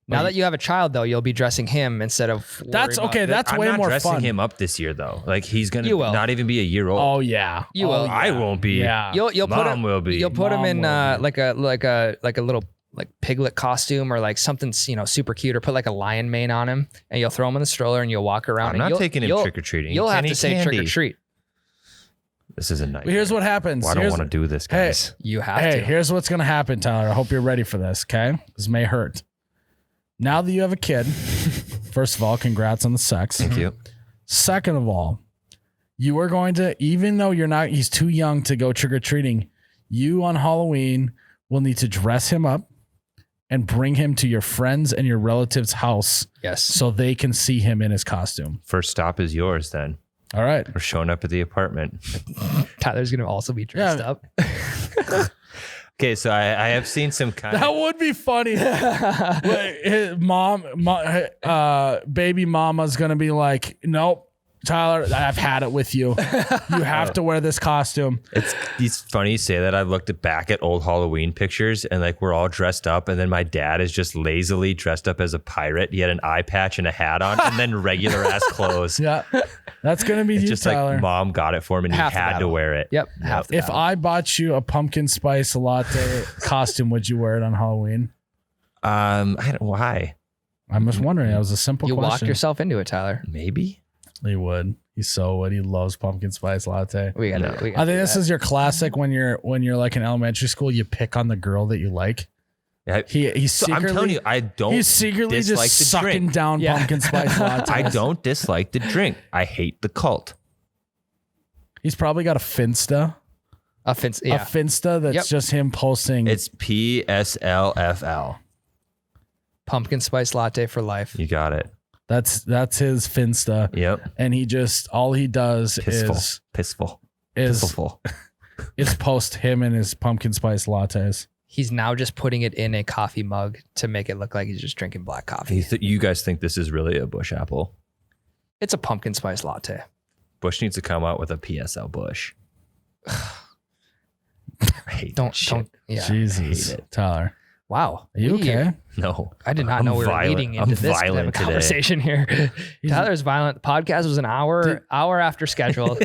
[SPEAKER 2] Now that you have a child though, you'll be dressing him instead of
[SPEAKER 1] That's
[SPEAKER 2] worrying
[SPEAKER 1] okay.
[SPEAKER 2] about-
[SPEAKER 1] That's
[SPEAKER 5] I'm
[SPEAKER 1] way
[SPEAKER 5] not
[SPEAKER 1] more
[SPEAKER 5] dressing
[SPEAKER 1] fun.
[SPEAKER 5] him up this year though. Like he's gonna
[SPEAKER 2] You will.
[SPEAKER 5] not even be a year old.
[SPEAKER 1] Oh yeah,
[SPEAKER 2] You will.
[SPEAKER 5] I won't be.
[SPEAKER 1] Yeah.
[SPEAKER 2] You'll put
[SPEAKER 5] Mom
[SPEAKER 2] him
[SPEAKER 5] will be.
[SPEAKER 2] You'll put him
[SPEAKER 1] Mom
[SPEAKER 2] in
[SPEAKER 1] will be.
[SPEAKER 2] like a little like piglet costume or like something super cute, or put like a lion mane on him, and you'll throw him in the stroller and you'll walk around.
[SPEAKER 5] I'm
[SPEAKER 2] and
[SPEAKER 5] not
[SPEAKER 2] you'll-
[SPEAKER 5] taking him
[SPEAKER 2] you'll-
[SPEAKER 5] trick or treating.
[SPEAKER 2] You'll have to say trick or treat.
[SPEAKER 5] This is a nightmare.
[SPEAKER 1] But here's what happens.
[SPEAKER 5] Well, I don't
[SPEAKER 1] Here's-
[SPEAKER 5] want to do this,
[SPEAKER 1] Hey,
[SPEAKER 5] guys.
[SPEAKER 2] You have
[SPEAKER 1] Hey,
[SPEAKER 2] to.
[SPEAKER 1] here's what's gonna happen, Tyler. I hope you're ready for this. Okay, this may hurt. Now that you have a kid, first of all, congrats on the sex.
[SPEAKER 5] Thank you.
[SPEAKER 1] Second of all, you are going to, even though he's too young to go trick or treating, you on Halloween will need to dress him up and bring him to your friends and your relatives' house
[SPEAKER 2] Yes.
[SPEAKER 1] so they can see him in his costume.
[SPEAKER 5] First stop is yours then.
[SPEAKER 1] All right.
[SPEAKER 5] We're showing up at the apartment.
[SPEAKER 2] Tyler's gonna also be dressed
[SPEAKER 1] Yeah.
[SPEAKER 2] up.
[SPEAKER 5] Okay, so I have seen some kind
[SPEAKER 1] That
[SPEAKER 5] of
[SPEAKER 1] would be funny. His baby mama's gonna be like, nope, Tyler, I've had it with you. You have to wear this costume.
[SPEAKER 5] It's funny you say that. I've looked back at old Halloween pictures and like we're all dressed up, and then my dad is just lazily dressed up as a pirate. He had an eye patch and a hat on, and then regular ass clothes.
[SPEAKER 1] Yeah, that's gonna be
[SPEAKER 5] It's
[SPEAKER 1] you,
[SPEAKER 5] just
[SPEAKER 1] Tyler.
[SPEAKER 5] like mom got it for him, and
[SPEAKER 2] Half
[SPEAKER 5] he
[SPEAKER 2] the
[SPEAKER 5] had to
[SPEAKER 2] battle.
[SPEAKER 5] wear it.
[SPEAKER 2] Yep. Half the
[SPEAKER 1] If
[SPEAKER 2] battle.
[SPEAKER 1] I bought you a pumpkin spice latte costume, would you wear it on Halloween?
[SPEAKER 5] Why?
[SPEAKER 1] I'm just wondering. That was a simple
[SPEAKER 2] you
[SPEAKER 1] question.
[SPEAKER 2] walked yourself into it, Tyler.
[SPEAKER 5] Maybe.
[SPEAKER 1] He would. He so would. He loves pumpkin spice latte.
[SPEAKER 2] We got
[SPEAKER 5] No.
[SPEAKER 2] to.
[SPEAKER 1] I think this is your classic when you're like in elementary school. You pick on the girl that you like.
[SPEAKER 5] Yeah,
[SPEAKER 1] He's
[SPEAKER 5] so
[SPEAKER 1] secretly.
[SPEAKER 5] I'm telling you, I don't.
[SPEAKER 1] He's secretly
[SPEAKER 5] dislike
[SPEAKER 1] just
[SPEAKER 5] the
[SPEAKER 1] sucking
[SPEAKER 5] drink.
[SPEAKER 1] down
[SPEAKER 2] Yeah.
[SPEAKER 1] pumpkin spice lattes.
[SPEAKER 5] I don't dislike the drink. I hate the cult.
[SPEAKER 1] He's probably got a Finsta.
[SPEAKER 2] a fence.
[SPEAKER 1] A
[SPEAKER 2] Yeah.
[SPEAKER 1] Finsta that's
[SPEAKER 2] Yep.
[SPEAKER 1] just him posting.
[SPEAKER 5] It's PSLFL.
[SPEAKER 2] Pumpkin spice latte for life.
[SPEAKER 5] You got it.
[SPEAKER 1] That's his Finsta.
[SPEAKER 5] Yep.
[SPEAKER 1] And he just all he does
[SPEAKER 5] Pissful.
[SPEAKER 1] is
[SPEAKER 5] Pissful.
[SPEAKER 1] is post him and his pumpkin spice lattes.
[SPEAKER 2] He's now just putting it in a coffee mug to make it look like he's just drinking black coffee.
[SPEAKER 5] You guys think this is really a Bush apple?
[SPEAKER 2] It's a pumpkin spice latte.
[SPEAKER 5] Bush needs to come out with a PSL Bush. I hate that shit.
[SPEAKER 2] Yeah.
[SPEAKER 1] Jesus,
[SPEAKER 5] hate it.
[SPEAKER 1] Tyler,
[SPEAKER 2] Wow.
[SPEAKER 1] are you okay?
[SPEAKER 5] No.
[SPEAKER 2] I did not
[SPEAKER 5] I'm
[SPEAKER 2] know we were
[SPEAKER 5] violent.
[SPEAKER 2] leading
[SPEAKER 5] I'm
[SPEAKER 2] into this type of
[SPEAKER 5] violent today.
[SPEAKER 2] conversation here. Tyler's violent. The podcast was an hour after scheduled.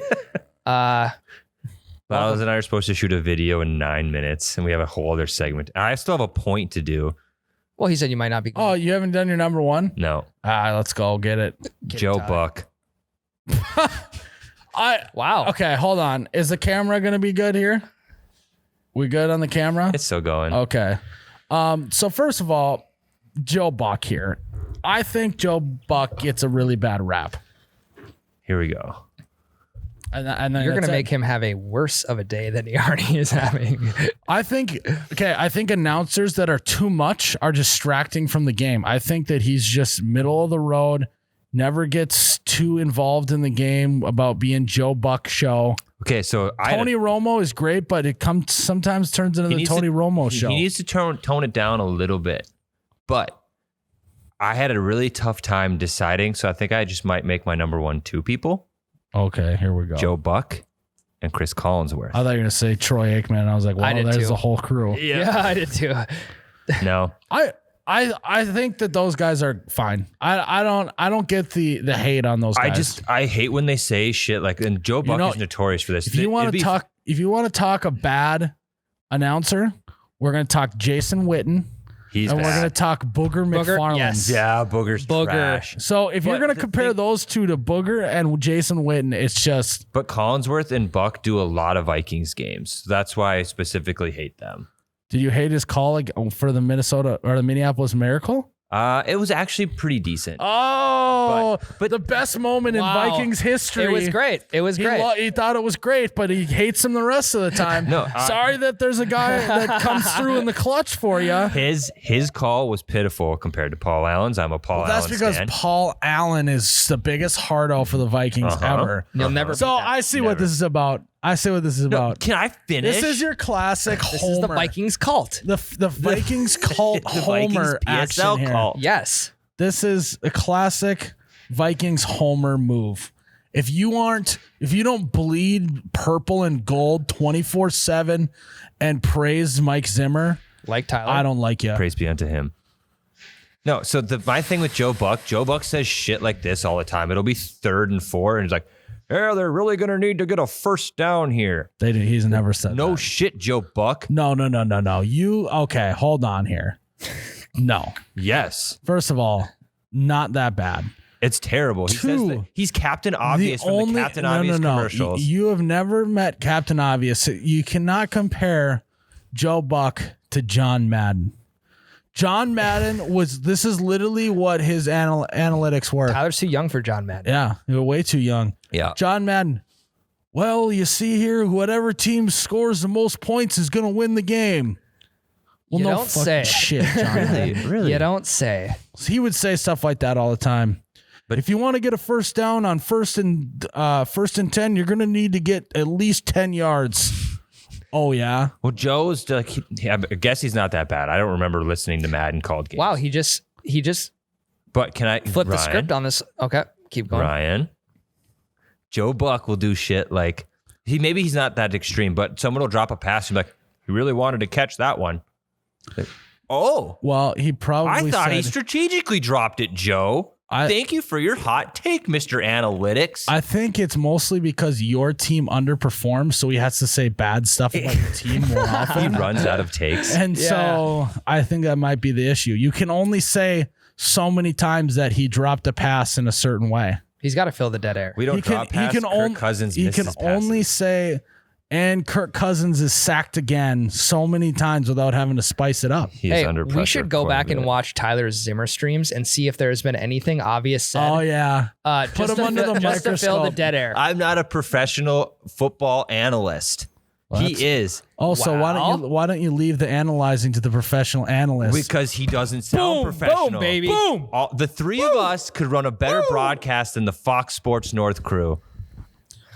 [SPEAKER 5] Miles and I are supposed to shoot a video in 9 minutes, and we have a whole other segment. I still have a point to do.
[SPEAKER 2] Well, he said you might not be.
[SPEAKER 1] Oh, you haven't done your number one?
[SPEAKER 5] No.
[SPEAKER 1] Let's go get it.
[SPEAKER 5] Joe
[SPEAKER 2] Tyler.
[SPEAKER 5] Buck.
[SPEAKER 2] Wow.
[SPEAKER 1] Okay, hold on. Is the camera gonna be good here? We good on the camera?
[SPEAKER 5] It's still going.
[SPEAKER 1] Okay. So first of all, Joe Buck here. I think Joe Buck gets a really bad rap.
[SPEAKER 5] Here we go.
[SPEAKER 1] And then
[SPEAKER 2] You're going
[SPEAKER 1] that's
[SPEAKER 2] to
[SPEAKER 1] it.
[SPEAKER 2] make him have a worse of a day than he already is having.
[SPEAKER 1] I think announcers that are too much are distracting from the game. I think that he's just middle of the road, never gets too involved in the game about being Joe Buck show.
[SPEAKER 5] Okay, so
[SPEAKER 1] Tony Romo is great, but it sometimes turns into the Tony Romo show.
[SPEAKER 5] He needs to tone it down a little bit. But I had a really tough time deciding, so I think I just might make my number one two people.
[SPEAKER 1] Okay, here we go.
[SPEAKER 5] Joe Buck and Chris Collinsworth.
[SPEAKER 1] I thought you were gonna say Troy Aikman. I was like,
[SPEAKER 2] I
[SPEAKER 1] well,
[SPEAKER 2] did
[SPEAKER 1] there's
[SPEAKER 2] too.
[SPEAKER 1] the whole crew.
[SPEAKER 2] Yeah, I did too.
[SPEAKER 5] No.
[SPEAKER 1] I think that those guys are fine. I don't get the hate on those guys.
[SPEAKER 5] I hate when they say shit like, and Joe Buck is notorious for this.
[SPEAKER 1] If you want to talk a bad announcer, we're gonna talk Jason Witten.
[SPEAKER 5] He's
[SPEAKER 1] and
[SPEAKER 5] bad.
[SPEAKER 1] we're gonna talk Booger McFarland.
[SPEAKER 2] yes.
[SPEAKER 5] Yeah, Booger's trash.
[SPEAKER 1] So if you're
[SPEAKER 5] But
[SPEAKER 1] gonna
[SPEAKER 5] the
[SPEAKER 1] compare
[SPEAKER 5] thing-
[SPEAKER 1] those two to Booger and Jason Witten, it's just
[SPEAKER 5] But Collinsworth and Buck do a lot of Vikings games. That's why I specifically hate them.
[SPEAKER 1] did you hate his call for the Minnesota or the Minneapolis Miracle?
[SPEAKER 5] It was actually pretty decent.
[SPEAKER 1] Oh,
[SPEAKER 5] But-
[SPEAKER 1] the best moment in
[SPEAKER 2] Wow.
[SPEAKER 1] Vikings history.
[SPEAKER 2] It was great. It was great.
[SPEAKER 1] He thought it was great, but he hates him the rest of the time.
[SPEAKER 5] No,
[SPEAKER 1] sorry that there's a guy that comes through in the clutch for you.
[SPEAKER 5] His call was pitiful compared to Paul Allen's. I'm a Paul
[SPEAKER 1] That's
[SPEAKER 5] Allen
[SPEAKER 1] because
[SPEAKER 5] stan.
[SPEAKER 1] Paul Allen is the biggest hardo for the Vikings ever.
[SPEAKER 2] You'll never.
[SPEAKER 1] So
[SPEAKER 2] beat that.
[SPEAKER 1] I see what this is about.
[SPEAKER 5] No,
[SPEAKER 1] about.
[SPEAKER 5] can I finish?
[SPEAKER 1] This is your classic
[SPEAKER 2] This
[SPEAKER 1] Homer.
[SPEAKER 2] is the Vikings cult.
[SPEAKER 1] The Vikings cult
[SPEAKER 5] the
[SPEAKER 1] Homer
[SPEAKER 5] Vikings
[SPEAKER 1] action
[SPEAKER 5] PSL
[SPEAKER 1] here.
[SPEAKER 5] call.
[SPEAKER 2] Yes.
[SPEAKER 1] This is a classic Vikings Homer move. If you don't bleed purple and gold 24/7 and praise Mike Zimmer,
[SPEAKER 2] Like Tyler.
[SPEAKER 1] I don't like you.
[SPEAKER 5] Praise be unto him. No, so my thing with Joe Buck says shit like this all the time. It'll be 3rd and 4, and he's like, "Yeah, they're really gonna need to get a first down here."
[SPEAKER 1] He's never said
[SPEAKER 5] No
[SPEAKER 1] that.
[SPEAKER 5] shit, Joe Buck.
[SPEAKER 1] No. Okay, hold on here. No.
[SPEAKER 5] Yes,
[SPEAKER 1] First of all, not that bad.
[SPEAKER 5] it's terrible. He says that he's Captain Obvious from the Captain Obvious commercials.
[SPEAKER 1] You have never met Captain Obvious. You cannot compare Joe Buck to John Madden. John Madden this is literally what his analytics were.
[SPEAKER 2] Tyler's too young for John Madden.
[SPEAKER 1] Yeah, you're way too young.
[SPEAKER 5] Yeah.
[SPEAKER 1] John Madden. Well, you see here, whatever team scores the most points is going to win the game. Well,
[SPEAKER 2] You
[SPEAKER 1] no
[SPEAKER 2] don't
[SPEAKER 1] fucking
[SPEAKER 2] say.
[SPEAKER 1] shit, John.
[SPEAKER 5] Really?
[SPEAKER 2] You don't say.
[SPEAKER 1] He would say stuff like that all the time. But if you want to get a first down on first and 10, you're going to need to get at least 10 yards. Oh yeah.
[SPEAKER 5] Well, Joe's like, I guess he's not that bad. I don't remember listening to Madden called games.
[SPEAKER 2] Wow. He just
[SPEAKER 5] But can I
[SPEAKER 2] flipped the
[SPEAKER 5] Ryan,
[SPEAKER 2] script on this. Okay. Keep going.
[SPEAKER 5] Ryan, Joe Buck will do shit like maybe he's not that extreme, but someone will drop a pass and be like, he really wanted to catch that one. Like, oh,
[SPEAKER 1] Well, he probably
[SPEAKER 5] I thought he
[SPEAKER 1] said-
[SPEAKER 5] strategically dropped it, Joe. Thank you for your hot take, Mr. Analytics.
[SPEAKER 1] I think it's mostly because your team underperforms, so he has to say bad stuff about your team more
[SPEAKER 5] he
[SPEAKER 1] often.
[SPEAKER 5] runs out of takes.
[SPEAKER 1] And so I think that might be the issue. You can only say so many times that he dropped a pass in a certain way.
[SPEAKER 2] He's got to fill the dead air.
[SPEAKER 5] We don't drop passes. Kirk Cousins
[SPEAKER 1] He
[SPEAKER 5] misses
[SPEAKER 1] can
[SPEAKER 5] passes.
[SPEAKER 1] only say, and Kirk Cousins is sacked again so many times without having to spice it up.
[SPEAKER 5] He's under pressure
[SPEAKER 2] we should go
[SPEAKER 5] quite a
[SPEAKER 2] back and
[SPEAKER 5] bit.
[SPEAKER 2] watch Tyler's Zimmer streams and see if there's been anything obvious said.
[SPEAKER 1] Oh yeah,
[SPEAKER 2] Put
[SPEAKER 1] him under the
[SPEAKER 2] just to fill the
[SPEAKER 1] microscope.
[SPEAKER 2] dead air.
[SPEAKER 5] I'm not a professional football analyst. He is.
[SPEAKER 1] Also, why don't you leave the analyzing to the professional analyst?
[SPEAKER 5] Because he doesn't sound professional.
[SPEAKER 2] Boom, baby.
[SPEAKER 1] Boom.
[SPEAKER 5] The three of us could run a better broadcast than the Fox Sports North crew.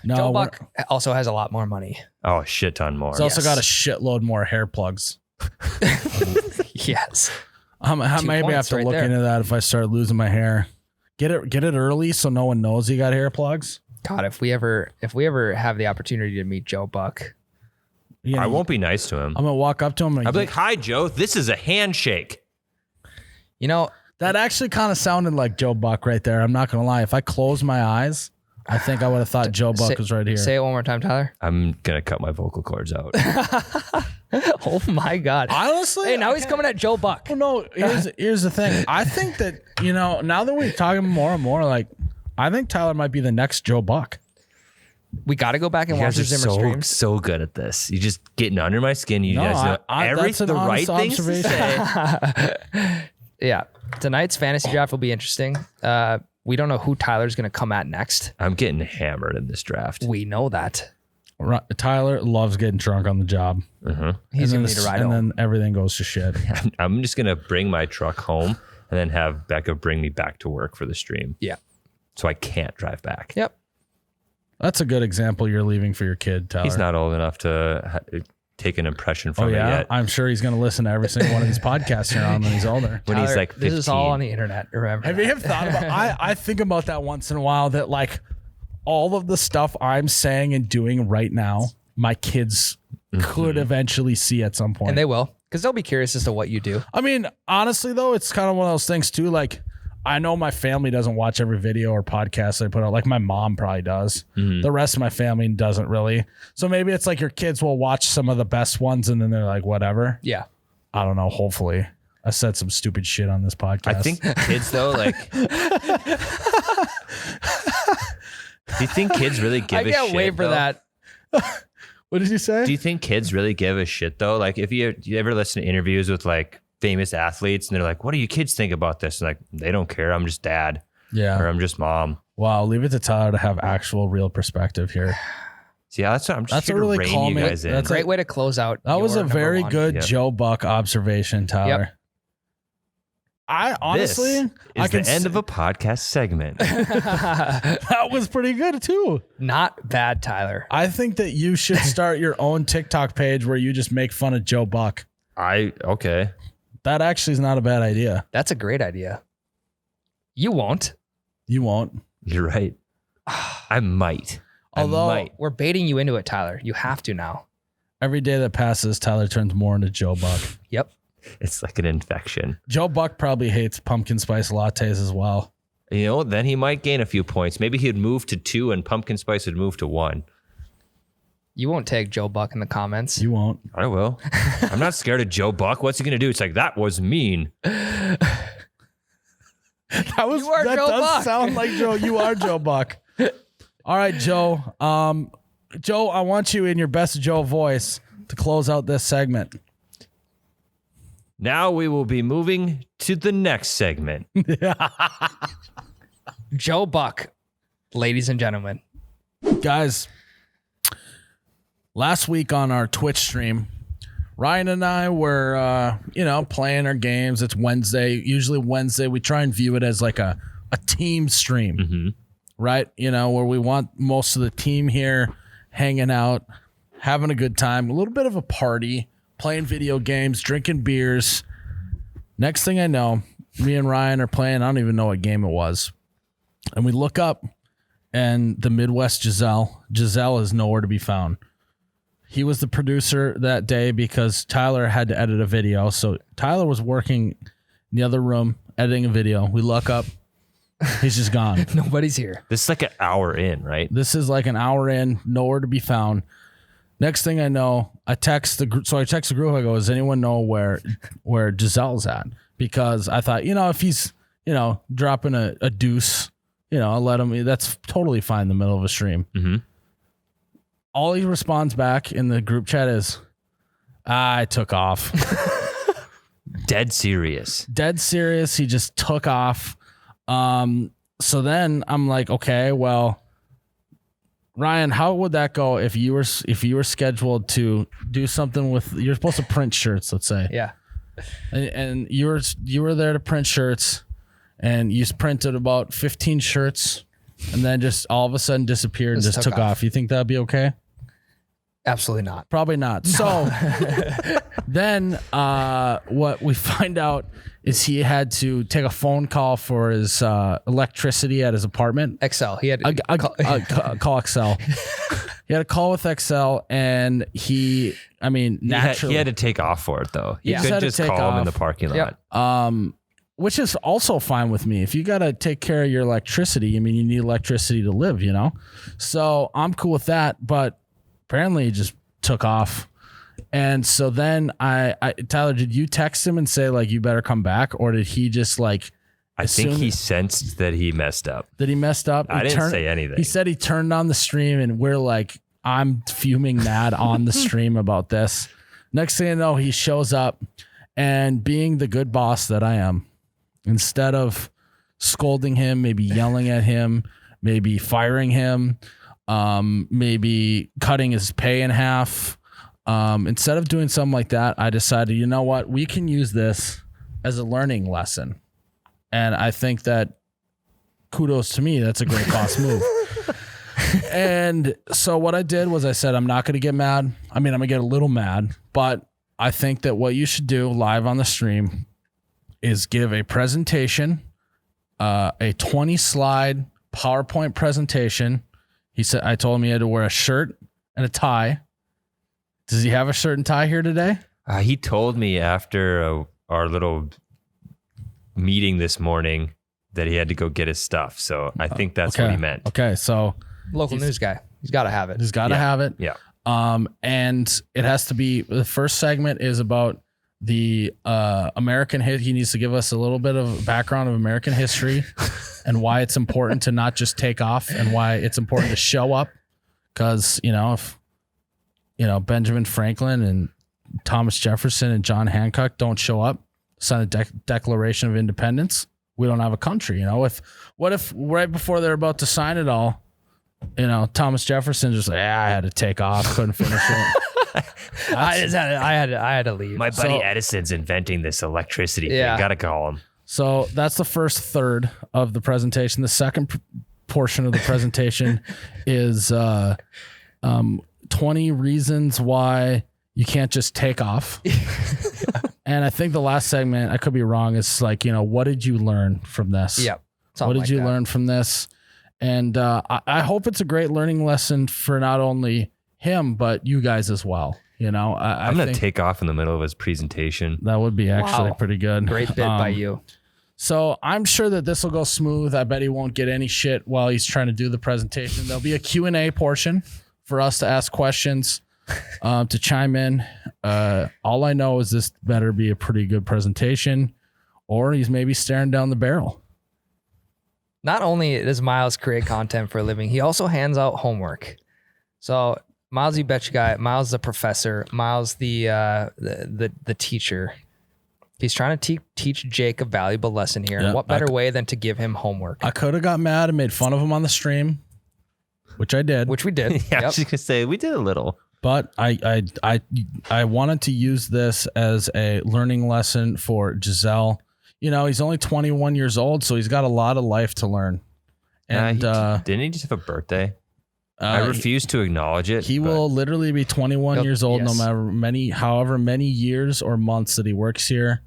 [SPEAKER 1] No,
[SPEAKER 2] Joe
[SPEAKER 1] we're-
[SPEAKER 2] Buck also has a lot more money.
[SPEAKER 5] Oh, a shit ton more.
[SPEAKER 1] he's also got a shitload more hair plugs.
[SPEAKER 2] Yes.
[SPEAKER 1] I maybe have
[SPEAKER 2] points
[SPEAKER 1] to
[SPEAKER 2] right
[SPEAKER 1] look
[SPEAKER 2] there.
[SPEAKER 1] into that if I start losing my hair. Get it early so no one knows you got hair plugs.
[SPEAKER 2] God, if we ever have the opportunity to meet Joe Buck,
[SPEAKER 1] You know,
[SPEAKER 5] I won't be nice to him.
[SPEAKER 1] I'm gonna walk up to him and
[SPEAKER 5] I'll be like, hi, Joe. This is a handshake.
[SPEAKER 2] you know,
[SPEAKER 1] that actually kind of sounded like Joe Buck right there. I'm not gonna lie. If I closed my eyes, I think I would have thought Joe Buck was right here.
[SPEAKER 2] Say it one more time, Tyler.
[SPEAKER 5] I'm going to cut my vocal cords out.
[SPEAKER 2] Oh my God.
[SPEAKER 1] Honestly,
[SPEAKER 2] Hey, now he's coming at Joe Buck.
[SPEAKER 1] Well, no, here's the thing. I think that, now that we're talking more and more, like, I think Tyler might be the next Joe Buck.
[SPEAKER 2] We got to go back and
[SPEAKER 5] You
[SPEAKER 2] watch
[SPEAKER 5] guys
[SPEAKER 2] the
[SPEAKER 5] are
[SPEAKER 2] Zimmer streams.
[SPEAKER 5] so good at this. You just getting under my skin. You
[SPEAKER 1] No,
[SPEAKER 5] guys know
[SPEAKER 1] that's an
[SPEAKER 5] the right
[SPEAKER 1] honest
[SPEAKER 5] things to say.
[SPEAKER 2] Yeah. Tonight's fantasy draft will be interesting. We don't know who Tyler's going to come at next.
[SPEAKER 5] I'm getting hammered in this draft.
[SPEAKER 2] We know that.
[SPEAKER 1] Tyler loves getting drunk on the job.
[SPEAKER 2] He's
[SPEAKER 1] and
[SPEAKER 2] going to need a ride
[SPEAKER 1] and
[SPEAKER 2] home.
[SPEAKER 1] then everything goes to shit.
[SPEAKER 5] I'm just going to bring my truck home and then have Becca bring me back to work for the stream.
[SPEAKER 2] Yeah.
[SPEAKER 5] So I can't drive back.
[SPEAKER 2] Yep.
[SPEAKER 1] That's a good example you're leaving for your kid, Tyler.
[SPEAKER 5] He's not old enough to take an impression
[SPEAKER 1] Oh
[SPEAKER 5] from it
[SPEAKER 1] yeah,
[SPEAKER 5] yet.
[SPEAKER 1] I'm sure he's going to listen to every single one of these podcasts here on when he's older.
[SPEAKER 5] When he's
[SPEAKER 2] Tyler,
[SPEAKER 5] like 15.
[SPEAKER 2] this is all on the internet. Remember?
[SPEAKER 1] Have you ever thought about? I think about that once in a while. That like all of the stuff I'm saying and doing right now, my kids could eventually see at some point.
[SPEAKER 2] And they will, because they'll be curious as to what you do.
[SPEAKER 1] I mean, honestly though, it's kind of one of those things too. Like, I know my family doesn't watch every video or podcast I put out. Like my mom probably does. The rest of my family doesn't really. So maybe it's like your kids will watch some of the best ones and then they're like, whatever.
[SPEAKER 2] Yeah.
[SPEAKER 1] I don't know. Hopefully, I said some stupid shit on this podcast.
[SPEAKER 5] I think kids though, like, do you think kids really give
[SPEAKER 2] I
[SPEAKER 5] a shit?
[SPEAKER 2] can't wait for
[SPEAKER 5] though?
[SPEAKER 2] that.
[SPEAKER 1] What did you say?
[SPEAKER 5] Do you think kids really give a shit though? Like, if you ever listen to interviews with like famous athletes and they're like, what do you kids think about this? And like, they don't care. I'm just dad or
[SPEAKER 1] Yeah.
[SPEAKER 5] I'm just mom.
[SPEAKER 1] Wow. Leave it to Tyler to have actual real perspective here.
[SPEAKER 5] See, that's what I'm just
[SPEAKER 1] That's
[SPEAKER 5] here
[SPEAKER 1] a really
[SPEAKER 5] to rein you
[SPEAKER 1] calming-
[SPEAKER 5] guys in.
[SPEAKER 1] that's
[SPEAKER 2] Great way to close out.
[SPEAKER 1] That was
[SPEAKER 2] your
[SPEAKER 1] a
[SPEAKER 2] number
[SPEAKER 1] very
[SPEAKER 2] one.
[SPEAKER 1] good
[SPEAKER 5] Yep.
[SPEAKER 1] Joe Buck observation, Tyler. I honestly,
[SPEAKER 5] This
[SPEAKER 1] I
[SPEAKER 5] is
[SPEAKER 1] can
[SPEAKER 5] the end of a podcast segment.
[SPEAKER 1] that was pretty good too.
[SPEAKER 2] Not bad, Tyler.
[SPEAKER 1] I think that you should start your own TikTok page where you just make fun of Joe Buck.
[SPEAKER 5] Okay.
[SPEAKER 1] That actually is not a bad idea.
[SPEAKER 2] That's a great idea. You won't.
[SPEAKER 1] You won't.
[SPEAKER 5] You're right. I might.
[SPEAKER 1] Although-
[SPEAKER 5] I might.
[SPEAKER 2] We're baiting you into it, Tyler. You have to now.
[SPEAKER 1] Every day that passes, Tyler turns more into Joe Buck.
[SPEAKER 2] Yep.
[SPEAKER 5] It's like an infection.
[SPEAKER 1] Joe Buck probably hates pumpkin spice lattes as well.
[SPEAKER 5] You know, then he might gain a few points. Maybe he'd move to 2 and pumpkin spice would move to 1.
[SPEAKER 2] You won't tag Joe Buck in the comments.
[SPEAKER 1] You won't.
[SPEAKER 5] I will. I'm not scared of Joe Buck. What's he going to do? It's like, that was mean.
[SPEAKER 1] That was
[SPEAKER 2] You are
[SPEAKER 1] that
[SPEAKER 2] Joe
[SPEAKER 1] does
[SPEAKER 2] Buck.
[SPEAKER 1] sound like Joe. You are Joe Buck. All right, Joe. Joe, I want you in your best Joe voice to close out this segment.
[SPEAKER 5] Now we will be moving to the next segment.
[SPEAKER 2] Joe Buck, ladies and gentlemen.
[SPEAKER 1] Guys, last week on our Twitch stream, Ryan and I were, playing our games. It's Wednesday. Usually Wednesday, we try and view it as like a team stream, right? Where we want most of the team here hanging out, having a good time, a little bit of a party, playing video games, drinking beers. Next thing I know, me and Ryan are playing. I don't even know what game it was. And we look up and the Midwest Giselle. Giselle is nowhere to be found. He was the producer that day because Tyler had to edit a video. So Tyler was working in the other room editing a video. We look up. He's just gone.
[SPEAKER 2] Nobody's here.
[SPEAKER 5] This is like an hour in, right?
[SPEAKER 1] This is like an hour in, nowhere to be found. Next thing I know, I text the group. So I text the group. I go, does anyone know where Giselle's at? Because I thought, if he's, dropping a deuce, I'll let him. That's totally fine in the middle of a stream.
[SPEAKER 5] Mm-hmm.
[SPEAKER 1] All he responds back in the group chat is, I took off.
[SPEAKER 5] Dead serious.
[SPEAKER 1] Dead serious. He just took off. So then I'm like, okay, well, Ryan, how would that go if you were scheduled to do something with, you're supposed to print shirts, let's say.
[SPEAKER 2] Yeah.
[SPEAKER 1] And you were there to print shirts, and you printed about 15 shirts, and then just all of a sudden disappeared and just took off. You think that'd be okay?
[SPEAKER 2] Absolutely not.
[SPEAKER 1] Probably not. So then what we find out is he had to take a phone call for his electricity at his apartment.
[SPEAKER 2] Excel. He had
[SPEAKER 1] to call Excel. He had a call with Excel, and naturally.
[SPEAKER 5] He had to take off for it, though.
[SPEAKER 2] Yeah.
[SPEAKER 5] You couldn't just call him in the parking lot.
[SPEAKER 2] Yep.
[SPEAKER 1] Which is also fine with me. If you got to take care of your electricity, you need electricity to live, So I'm cool with that, but apparently he just took off. And so then Tyler, did you text him and say, like, you better come back? Or did he just, like,
[SPEAKER 5] I think he sensed that he messed up.
[SPEAKER 1] That he messed up?
[SPEAKER 5] I didn't say anything.
[SPEAKER 1] He said he turned on the stream, and we're like, I'm fuming mad on the stream about this. Next thing you know, he shows up, and being the good boss that I am, instead of scolding him, maybe yelling at him, maybe firing him, maybe cutting his pay in half, instead of doing something like that, I decided, you know what, we can use this as a learning lesson. And I think that, kudos to me, that's a great boss move. And so what I did was I said, I'm not going to get mad. I'm going to get a little mad, but I think that what you should do live on the stream is give a presentation, a 20 slide PowerPoint presentation. I told him he had to wear a shirt and a tie. Does he have a shirt and tie here today?
[SPEAKER 5] He told me after our little meeting this morning that he had to go get his stuff. So I think that's what he meant.
[SPEAKER 1] Okay. So
[SPEAKER 2] local news guy. He's got to have it.
[SPEAKER 1] He's got to have it.
[SPEAKER 5] Yeah.
[SPEAKER 1] And it has to be, the first segment is about the American hit. He needs to give us a little bit of background of American history and why it's important to not just take off, and why it's important to show up. Because, if, Benjamin Franklin and Thomas Jefferson and John Hancock don't show up, sign a Declaration of Independence, we don't have a country. What if right before they're about to sign it all, Thomas Jefferson just like, I had to take off, couldn't finish it.
[SPEAKER 2] I had to leave.
[SPEAKER 5] My buddy Edison's inventing this electricity thing.
[SPEAKER 2] Yeah.
[SPEAKER 5] Gotta call him.
[SPEAKER 1] So that's the first third of the presentation. The second portion of the presentation is 20 reasons why you can't just take off. And I think the last segment, I could be wrong, is like, what did you learn from this?
[SPEAKER 2] Yep.
[SPEAKER 1] What did you learn from this? And I hope it's a great learning lesson for not only him, but you guys as well.
[SPEAKER 5] I'm going to take off in the middle of his presentation.
[SPEAKER 1] That would be actually pretty good.
[SPEAKER 2] Great bit by you.
[SPEAKER 1] So I'm sure that this will go smooth. I bet he won't get any shit while he's trying to do the presentation. There'll be a Q&A portion for us to ask questions, to chime in. All I know is this better be a pretty good presentation, or he's maybe staring down the barrel.
[SPEAKER 2] Not only does Miles create content for a living, he also hands out homework. So Miles, you betcha guy, Miles the professor, Miles the teacher. He's trying to teach Jake a valuable lesson here. And what better way than to give him homework?
[SPEAKER 1] I could have got mad and made fun of him on the stream, which I did.
[SPEAKER 2] Which we did.
[SPEAKER 5] Yeah, I was just gonna say we did a little.
[SPEAKER 1] But I wanted to use this as a learning lesson for Giselle. He's only 21 years old, so he's got a lot of life to learn. And
[SPEAKER 5] didn't he just have a birthday? I refuse to acknowledge it.
[SPEAKER 1] He will literally be 21 years old,
[SPEAKER 2] yes.
[SPEAKER 1] no matter however many years or months that he works here.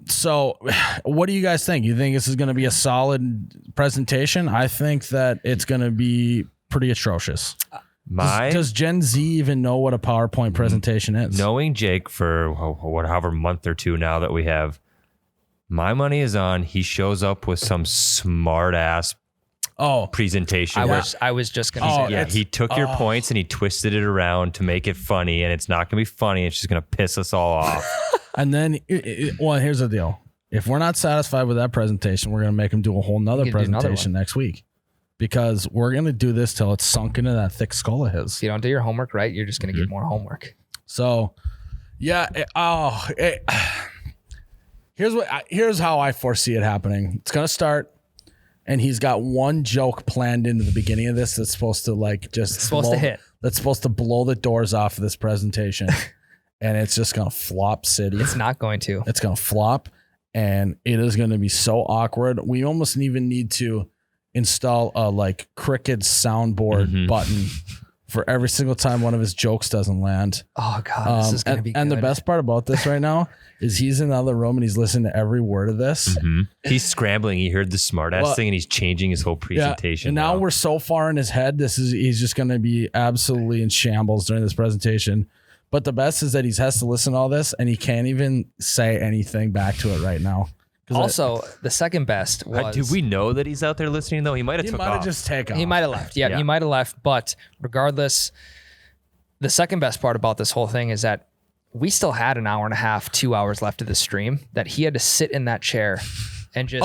[SPEAKER 1] So what do you guys think? You think this is going to be a solid presentation? I think that it's going to be pretty atrocious. Does Gen Z even know what a PowerPoint presentation is?
[SPEAKER 5] Knowing Jake for however month or two now that we have, my money is on he shows up with some smart ass presentation.
[SPEAKER 2] I was just gonna say,
[SPEAKER 5] yeah, he took your points and he twisted it around to make it funny, and it's not gonna be funny. It's just gonna piss us all off.
[SPEAKER 1] And then, well, here's the deal: if we're not satisfied with that presentation, we're gonna make him do a whole nother presentation next week, because we're gonna do this till it's sunk into that thick skull of his.
[SPEAKER 2] If you don't do your homework right, you're just gonna get more homework.
[SPEAKER 1] So, yeah. Here's how I foresee it happening. It's gonna start. And he's got one joke planned into the beginning of this that's supposed to hit. That's supposed to blow the doors off of this presentation. And it's just going to flop city.
[SPEAKER 2] It's not going to.
[SPEAKER 1] It's going to flop. And it is going to be so awkward. We almost even need to install a Cricket soundboard button for every single time one of his jokes doesn't land.
[SPEAKER 2] Oh God, this is going to be good.
[SPEAKER 1] And the best part about this right now is he's in the other room and he's listening to every word of this.
[SPEAKER 5] He's scrambling. He heard the smart ass thing and he's changing his whole presentation.
[SPEAKER 1] And now we're so far in his head. He's just going to be absolutely in shambles during this presentation. But the best is that he has to listen to all this and he can't even say anything back to it right now.
[SPEAKER 2] Also, the second best was...
[SPEAKER 5] do we know that he's out there listening, though? He might have took off.
[SPEAKER 1] Just taken off.
[SPEAKER 2] He might have left. Yeah, he might have left. But regardless, the second best part about this whole thing is that we still had an hour and a half, 2 hours left of the stream that he had to sit in that chair and just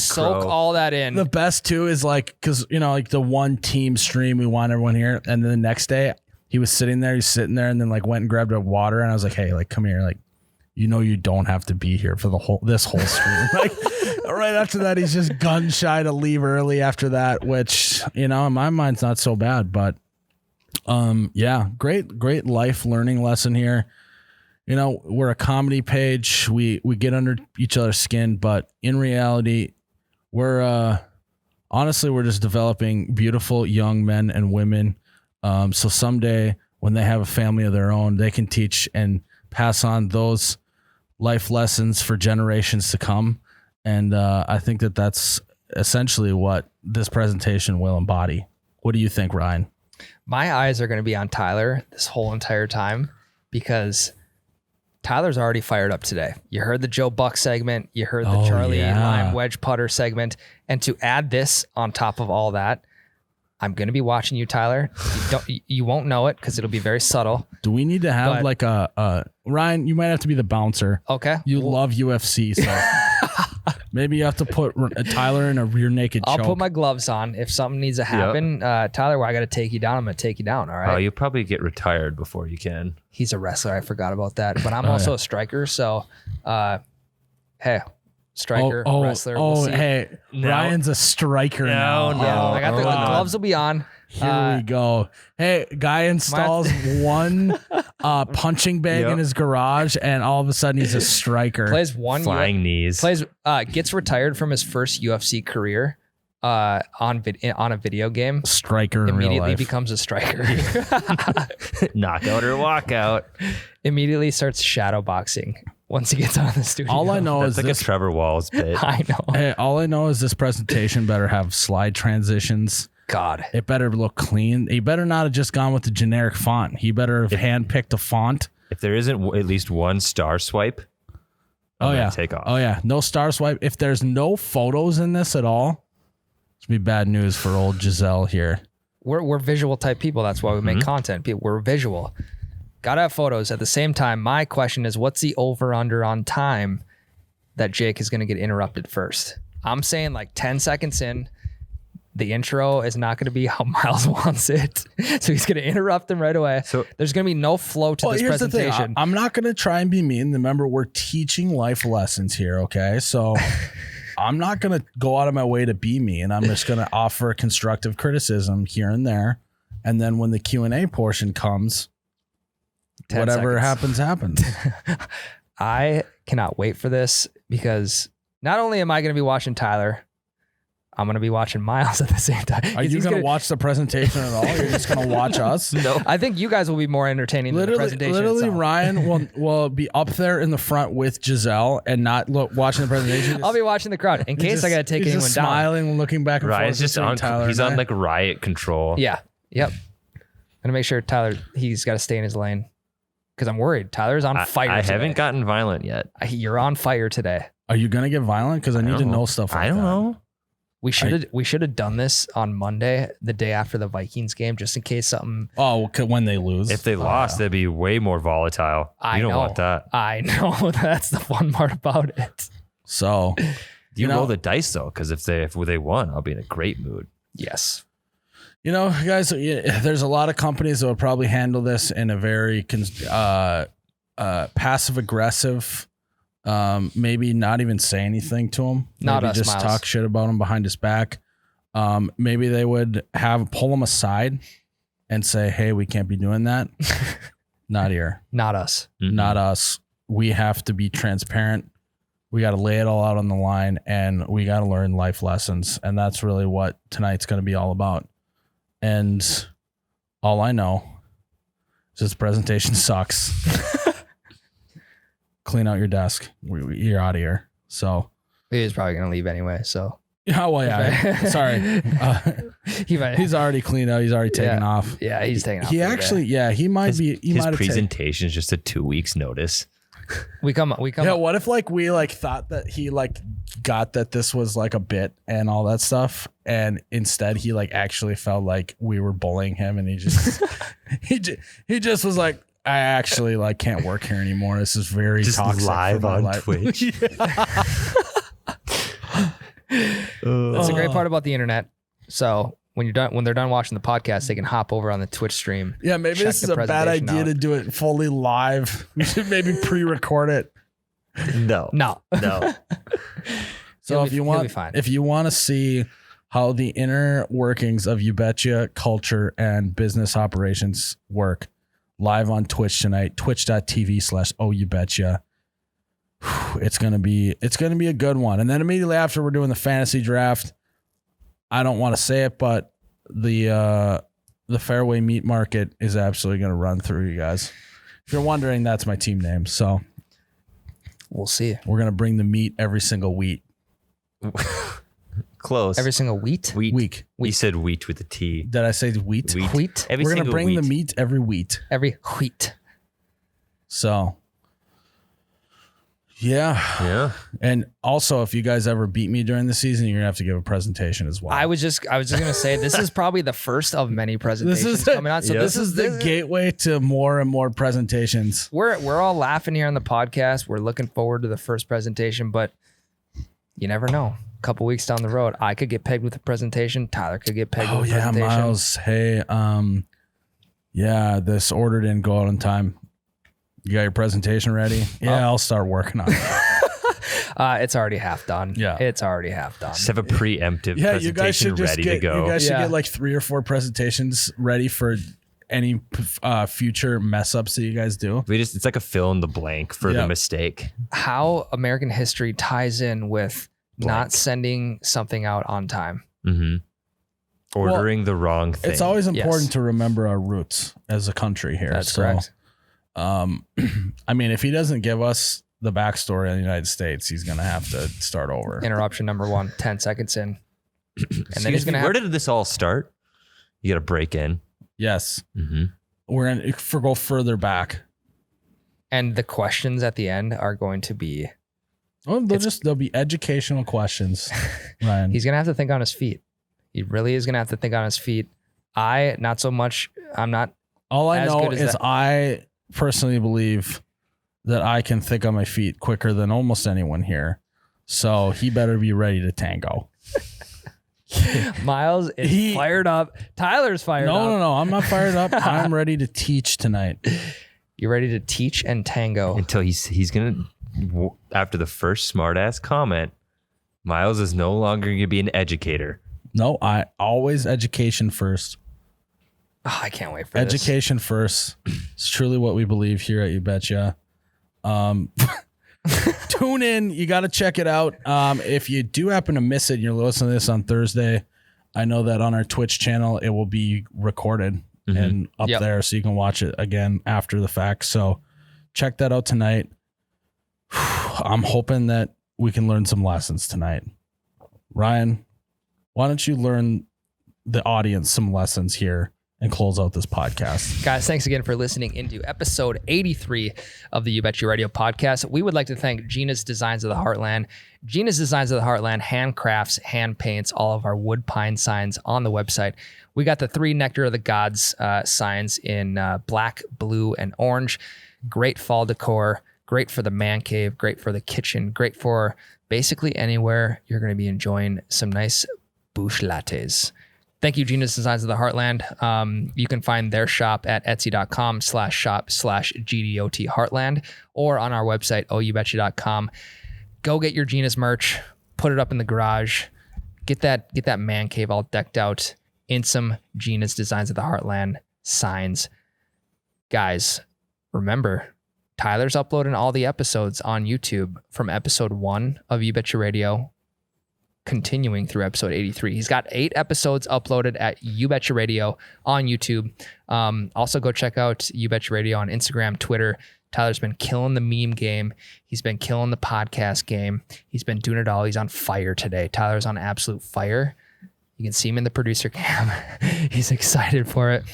[SPEAKER 2] soak all that in.
[SPEAKER 1] The best, too, is because, the one team stream, we want everyone here. And then the next day, he's sitting there, and then went and grabbed a water. And I was like, hey, come here. You don't have to be here for this whole stream. Right after that, he's just gun shy to leave early after that, which, in my mind's not so bad. But great life learning lesson here. We're a comedy page. We get under each other's skin, but in reality, we're just developing beautiful young men and women. So someday when they have a family of their own, they can teach and pass on those life lessons for generations to come. And I think that that's essentially what this presentation will embody. What do you think, Ryan?
[SPEAKER 2] My eyes are going to be on Tyler this whole entire time because Tyler's already fired up today. You heard the Joe Buck segment. You heard the Charlie Lime wedge putter segment. And to add this on top of all that, I'm going to be watching you, Tyler. You won't know it because it'll be very subtle.
[SPEAKER 1] Do we need to have Ryan, you might have to be the bouncer.
[SPEAKER 2] Okay.
[SPEAKER 1] You love UFC, so maybe you have to put Tyler in a rear naked choke.
[SPEAKER 2] I'll put my gloves on. If something needs to happen, Tyler, I got to take you down. I'm going to take you down. All right.
[SPEAKER 5] Oh, you'll probably get retired before you can.
[SPEAKER 2] He's a wrestler. I forgot about that. But I'm also a striker. So, hey. Striker, wrestler.
[SPEAKER 1] Ryan's a striker now.
[SPEAKER 2] Yeah, I got the gloves will be on.
[SPEAKER 1] Here we go. Hey, guy installs one punching bag in his garage, and all of a sudden he's a striker.
[SPEAKER 2] Plays one
[SPEAKER 5] flying knees.
[SPEAKER 2] Gets retired from his first UFC career on a video game.
[SPEAKER 1] Striker
[SPEAKER 2] immediately becomes a striker.
[SPEAKER 5] Knockout or walkout.
[SPEAKER 2] Immediately starts shadow boxing. Once he gets out of the studio.
[SPEAKER 1] All I know is
[SPEAKER 5] a Trevor Walls bit.
[SPEAKER 2] I know.
[SPEAKER 1] Hey, all I know is this presentation better have slide transitions.
[SPEAKER 2] God.
[SPEAKER 1] It better look clean. He better not have just gone with the generic font. He better have handpicked a font.
[SPEAKER 5] If there isn't at least one star swipe, take off.
[SPEAKER 1] Oh yeah, no star swipe. If there's no photos in this at all, it's gonna be bad news for old Giselle here.
[SPEAKER 2] We're visual type people. That's why we make content. We're visual. Gotta have photos. At the same time, my question is, what's the over-under on time that Jake is going to get interrupted first? I'm saying 10 seconds in, the intro is not going to be how Miles wants it. So he's going to interrupt him right away. So there's going to be no flow to this presentation.
[SPEAKER 1] I'm not going to try and be mean. Remember, we're teaching life lessons here, okay? So I'm not going to go out of my way to be mean. I'm just going to offer constructive criticism here and there. And then when the Q&A portion comes... whatever happens.
[SPEAKER 2] I cannot wait for this because not only am I going to be watching Tyler, I'm going to be watching Miles at the same time.
[SPEAKER 1] Are you going to watch the presentation at all? You're just going to watch us?
[SPEAKER 2] No. I think you guys will be more entertaining than the presentation
[SPEAKER 1] Literally,
[SPEAKER 2] itself.
[SPEAKER 1] Ryan will be up there in the front with Giselle and not watching the presentation.
[SPEAKER 2] I'll be watching the crowd in case I got to take anyone
[SPEAKER 1] just
[SPEAKER 2] down.
[SPEAKER 1] Smiling, looking back and
[SPEAKER 5] Ryan's
[SPEAKER 1] forth.
[SPEAKER 5] just on.
[SPEAKER 1] Tyler
[SPEAKER 5] He's on like riot control.
[SPEAKER 2] Yeah. Yep. Gonna make sure Tyler, he's got to stay in his lane because I'm worried. Tyler's on fire.
[SPEAKER 5] I
[SPEAKER 2] today.
[SPEAKER 5] haven't gotten violent yet.
[SPEAKER 2] You're on fire today.
[SPEAKER 1] Are you going to get violent? Because I need to know stuff like
[SPEAKER 5] I don't
[SPEAKER 1] that.
[SPEAKER 5] know.
[SPEAKER 2] We should have done this on Monday, the day after the Vikings game, just in case something.
[SPEAKER 1] Oh, when they lose.
[SPEAKER 5] If they lost, they'd be way more volatile.
[SPEAKER 2] I
[SPEAKER 5] You don't
[SPEAKER 2] know.
[SPEAKER 5] want that.
[SPEAKER 2] I know. That's the fun part about it.
[SPEAKER 1] So
[SPEAKER 5] You
[SPEAKER 1] know-
[SPEAKER 5] roll the dice though, because if they won, I'll be in a great mood.
[SPEAKER 2] Yes.
[SPEAKER 1] guys, there's a lot of companies that would probably handle this in a very passive aggressive. Maybe not even say anything to him.
[SPEAKER 2] Not
[SPEAKER 1] maybe
[SPEAKER 2] us,
[SPEAKER 1] just
[SPEAKER 2] Miles.
[SPEAKER 1] talk shit about him behind his back. Maybe they would pull him aside and say, "Hey, we can't be doing that." Not here.
[SPEAKER 2] Not us.
[SPEAKER 5] Mhm.
[SPEAKER 1] Not us. We have to be transparent. We got to lay it all out on the line, and we got to learn life lessons. And that's really what tonight's going to be all about. And all I know is this presentation sucks. Clean out your desk. You're out of here. So,
[SPEAKER 2] He was probably gonna leave anyway. So
[SPEAKER 1] yeah, well, yeah. Sorry. He's already cleaned out. He's already taken off.
[SPEAKER 2] Yeah, he's taking off.
[SPEAKER 1] He
[SPEAKER 2] for the
[SPEAKER 1] actually,
[SPEAKER 2] day.
[SPEAKER 1] yeah, he might be. He
[SPEAKER 5] His
[SPEAKER 1] might have taken.
[SPEAKER 5] presentation is just a 2 weeks notice.
[SPEAKER 2] We come.
[SPEAKER 1] Yeah, what if we thought that he got that this was like a bit and all that stuff, and instead he actually felt like we were bullying him, and he just he just was like, I actually can't work here anymore. This is very
[SPEAKER 5] Just
[SPEAKER 1] toxic
[SPEAKER 5] live
[SPEAKER 1] for my
[SPEAKER 5] on
[SPEAKER 1] life."
[SPEAKER 5] Twitch.
[SPEAKER 2] That's the great part about the internet. So when they're done watching the podcast, they can hop over on the Twitch stream.
[SPEAKER 1] Yeah, maybe
[SPEAKER 2] Check
[SPEAKER 1] this is
[SPEAKER 2] the
[SPEAKER 1] a bad
[SPEAKER 2] presentation
[SPEAKER 1] idea
[SPEAKER 2] out.
[SPEAKER 1] to do it fully live. We should maybe pre-record it.
[SPEAKER 5] No.
[SPEAKER 2] No.
[SPEAKER 1] So
[SPEAKER 2] He'll
[SPEAKER 1] if
[SPEAKER 2] be-
[SPEAKER 1] you
[SPEAKER 2] he'll be
[SPEAKER 1] want,
[SPEAKER 2] fine.
[SPEAKER 1] if you want to see how the inner workings of You Betcha culture and business operations work, live on Twitch tonight, twitch.tv/OUBetcha. It's gonna be a good one. And then immediately after, we're doing the fantasy draft. I don't want to say it, but the Fairway Meat Market is absolutely gonna run through you guys. If you're wondering, that's my team name. So
[SPEAKER 2] We'll see.
[SPEAKER 1] we're gonna bring the meat every single week.
[SPEAKER 5] Close.
[SPEAKER 2] Every single wheat.
[SPEAKER 1] Week.
[SPEAKER 5] You said wheat with a T.
[SPEAKER 1] Did I say wheat?
[SPEAKER 2] Wheat.
[SPEAKER 5] Every
[SPEAKER 1] We're gonna
[SPEAKER 5] single
[SPEAKER 1] bring
[SPEAKER 5] wheat.
[SPEAKER 1] the meat every wheat.
[SPEAKER 2] Every wheat.
[SPEAKER 1] So yeah. And also, if you guys ever beat me during the season, you're gonna have to give a presentation as well.
[SPEAKER 2] I was just gonna say this is probably the first of many presentations coming out. So
[SPEAKER 1] this is the gateway to more and more presentations.
[SPEAKER 2] We're all laughing here on the podcast. We're looking forward to the first presentation, but you never know. A couple weeks down the road, I could get pegged with a presentation. Tyler could get pegged
[SPEAKER 1] Oh
[SPEAKER 2] with a
[SPEAKER 1] yeah,
[SPEAKER 2] presentation.
[SPEAKER 1] Miles. Hey, yeah, this order didn't go out on time. You got your presentation ready? Yeah, I'll start working on it.
[SPEAKER 2] It's already half done.
[SPEAKER 1] Yeah.
[SPEAKER 2] It's already half done.
[SPEAKER 5] Just have a preemptive
[SPEAKER 1] Yeah,
[SPEAKER 5] presentation
[SPEAKER 1] you guys should just
[SPEAKER 5] ready
[SPEAKER 1] get
[SPEAKER 5] to go.
[SPEAKER 1] you guys should
[SPEAKER 2] Yeah.
[SPEAKER 1] get 3 or 4 presentations ready for any future mess ups that you guys do.
[SPEAKER 5] It's like a fill in the blank for
[SPEAKER 1] Yeah.
[SPEAKER 5] the mistake.
[SPEAKER 2] How American history ties in with not
[SPEAKER 5] Blank.
[SPEAKER 2] sending something out on time.
[SPEAKER 5] Mm-hmm. Ordering the wrong thing.
[SPEAKER 1] It's always important
[SPEAKER 2] Yes.
[SPEAKER 1] to remember our roots as a country here.
[SPEAKER 2] That's
[SPEAKER 1] So,
[SPEAKER 2] correct.
[SPEAKER 1] I mean, if he doesn't give us the backstory in the United States, he's gonna have to start over.
[SPEAKER 2] Interruption number 1, 10 seconds in. And then he's
[SPEAKER 5] Excuse me,
[SPEAKER 2] gonna
[SPEAKER 5] where
[SPEAKER 2] have
[SPEAKER 5] did this all start? You got to break in.
[SPEAKER 1] Yes,
[SPEAKER 5] Mm-hmm.
[SPEAKER 1] we're gonna go further back.
[SPEAKER 2] and the questions at the end are going to be
[SPEAKER 1] Well, there'll be educational questions, Ryan.
[SPEAKER 2] he's gonna have to think on his feet. He really is gonna have to think on his feet. I not so much. I'm not.
[SPEAKER 1] All I
[SPEAKER 2] as
[SPEAKER 1] know
[SPEAKER 2] good as
[SPEAKER 1] is
[SPEAKER 2] that.
[SPEAKER 1] I personally believe that I can think on my feet quicker than almost anyone here. So he better be ready to tango.
[SPEAKER 2] Miles is fired up. Tyler's fired up.
[SPEAKER 1] No. I'm not fired up. I'm ready to teach tonight.
[SPEAKER 2] You ready to teach and tango?
[SPEAKER 5] Until he's going to, after the first smartass comment, Miles is no longer going to be an educator.
[SPEAKER 1] No, I always education first.
[SPEAKER 2] Oh, I can't wait for this.
[SPEAKER 1] Education first. It's truly what we believe here at You Betcha. Tune in. You got to check it out. If you do happen to miss it and you're listening to this on Thursday, I know that on our Twitch channel, it will be recorded and up there so you can watch it again after the fact. So check that out tonight. I'm hoping that we can learn some lessons tonight. Ryan, why don't you learn the audience some lessons here and close out this podcast?
[SPEAKER 2] Guys, thanks again for listening into episode 83 of the You Bet Your Radio podcast. We would like to thank Gina's Designs of the Heartland. Gina's Designs of the Heartland handcrafts, hand paints all of our wood pine signs on the website. We got the 3 Nectar of the Gods signs in black, blue, and orange. Great fall decor, great for the man cave, great for the kitchen, great for basically anywhere you're going to be enjoying some nice bouche lattes. Thank you, Gina's Designs of the Heartland. You can find their shop at etsy.com/shop/GDOT Heartland or on our website, oubetcha.com. Go get your Gina's merch, put it up in the garage, get that man cave all decked out in some Gina's Designs of the Heartland signs. Guys, remember, Tyler's uploading all the episodes on YouTube from episode 1 of You Bet Your Radio, continuing through episode 83. He's got 8 episodes uploaded at You Bet Your Radio on YouTube. Also go check out You Bet Your Radio on Instagram, Twitter. Tyler's been killing the meme game. He's been killing the podcast game. He's been doing it all. He's on fire today. Tyler's on absolute fire. You can see him in the producer cam. He's excited for it.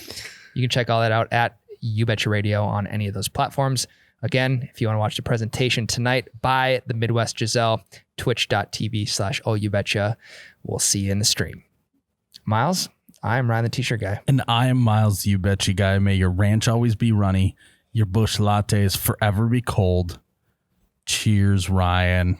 [SPEAKER 2] You can check all that out at You Bet Your Radio on any of those platforms. Again, if you want to watch the presentation tonight by the Midwest Giselle, twitch.tv/OUBetcha. We'll see you in the stream. Miles, I'm Ryan the T-shirt guy.
[SPEAKER 1] And I am Miles, the You Betcha guy. May your ranch always be runny. Your bush lattes forever be cold. Cheers, Ryan.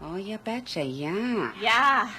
[SPEAKER 4] Oh, you betcha, yeah.
[SPEAKER 6] Yeah.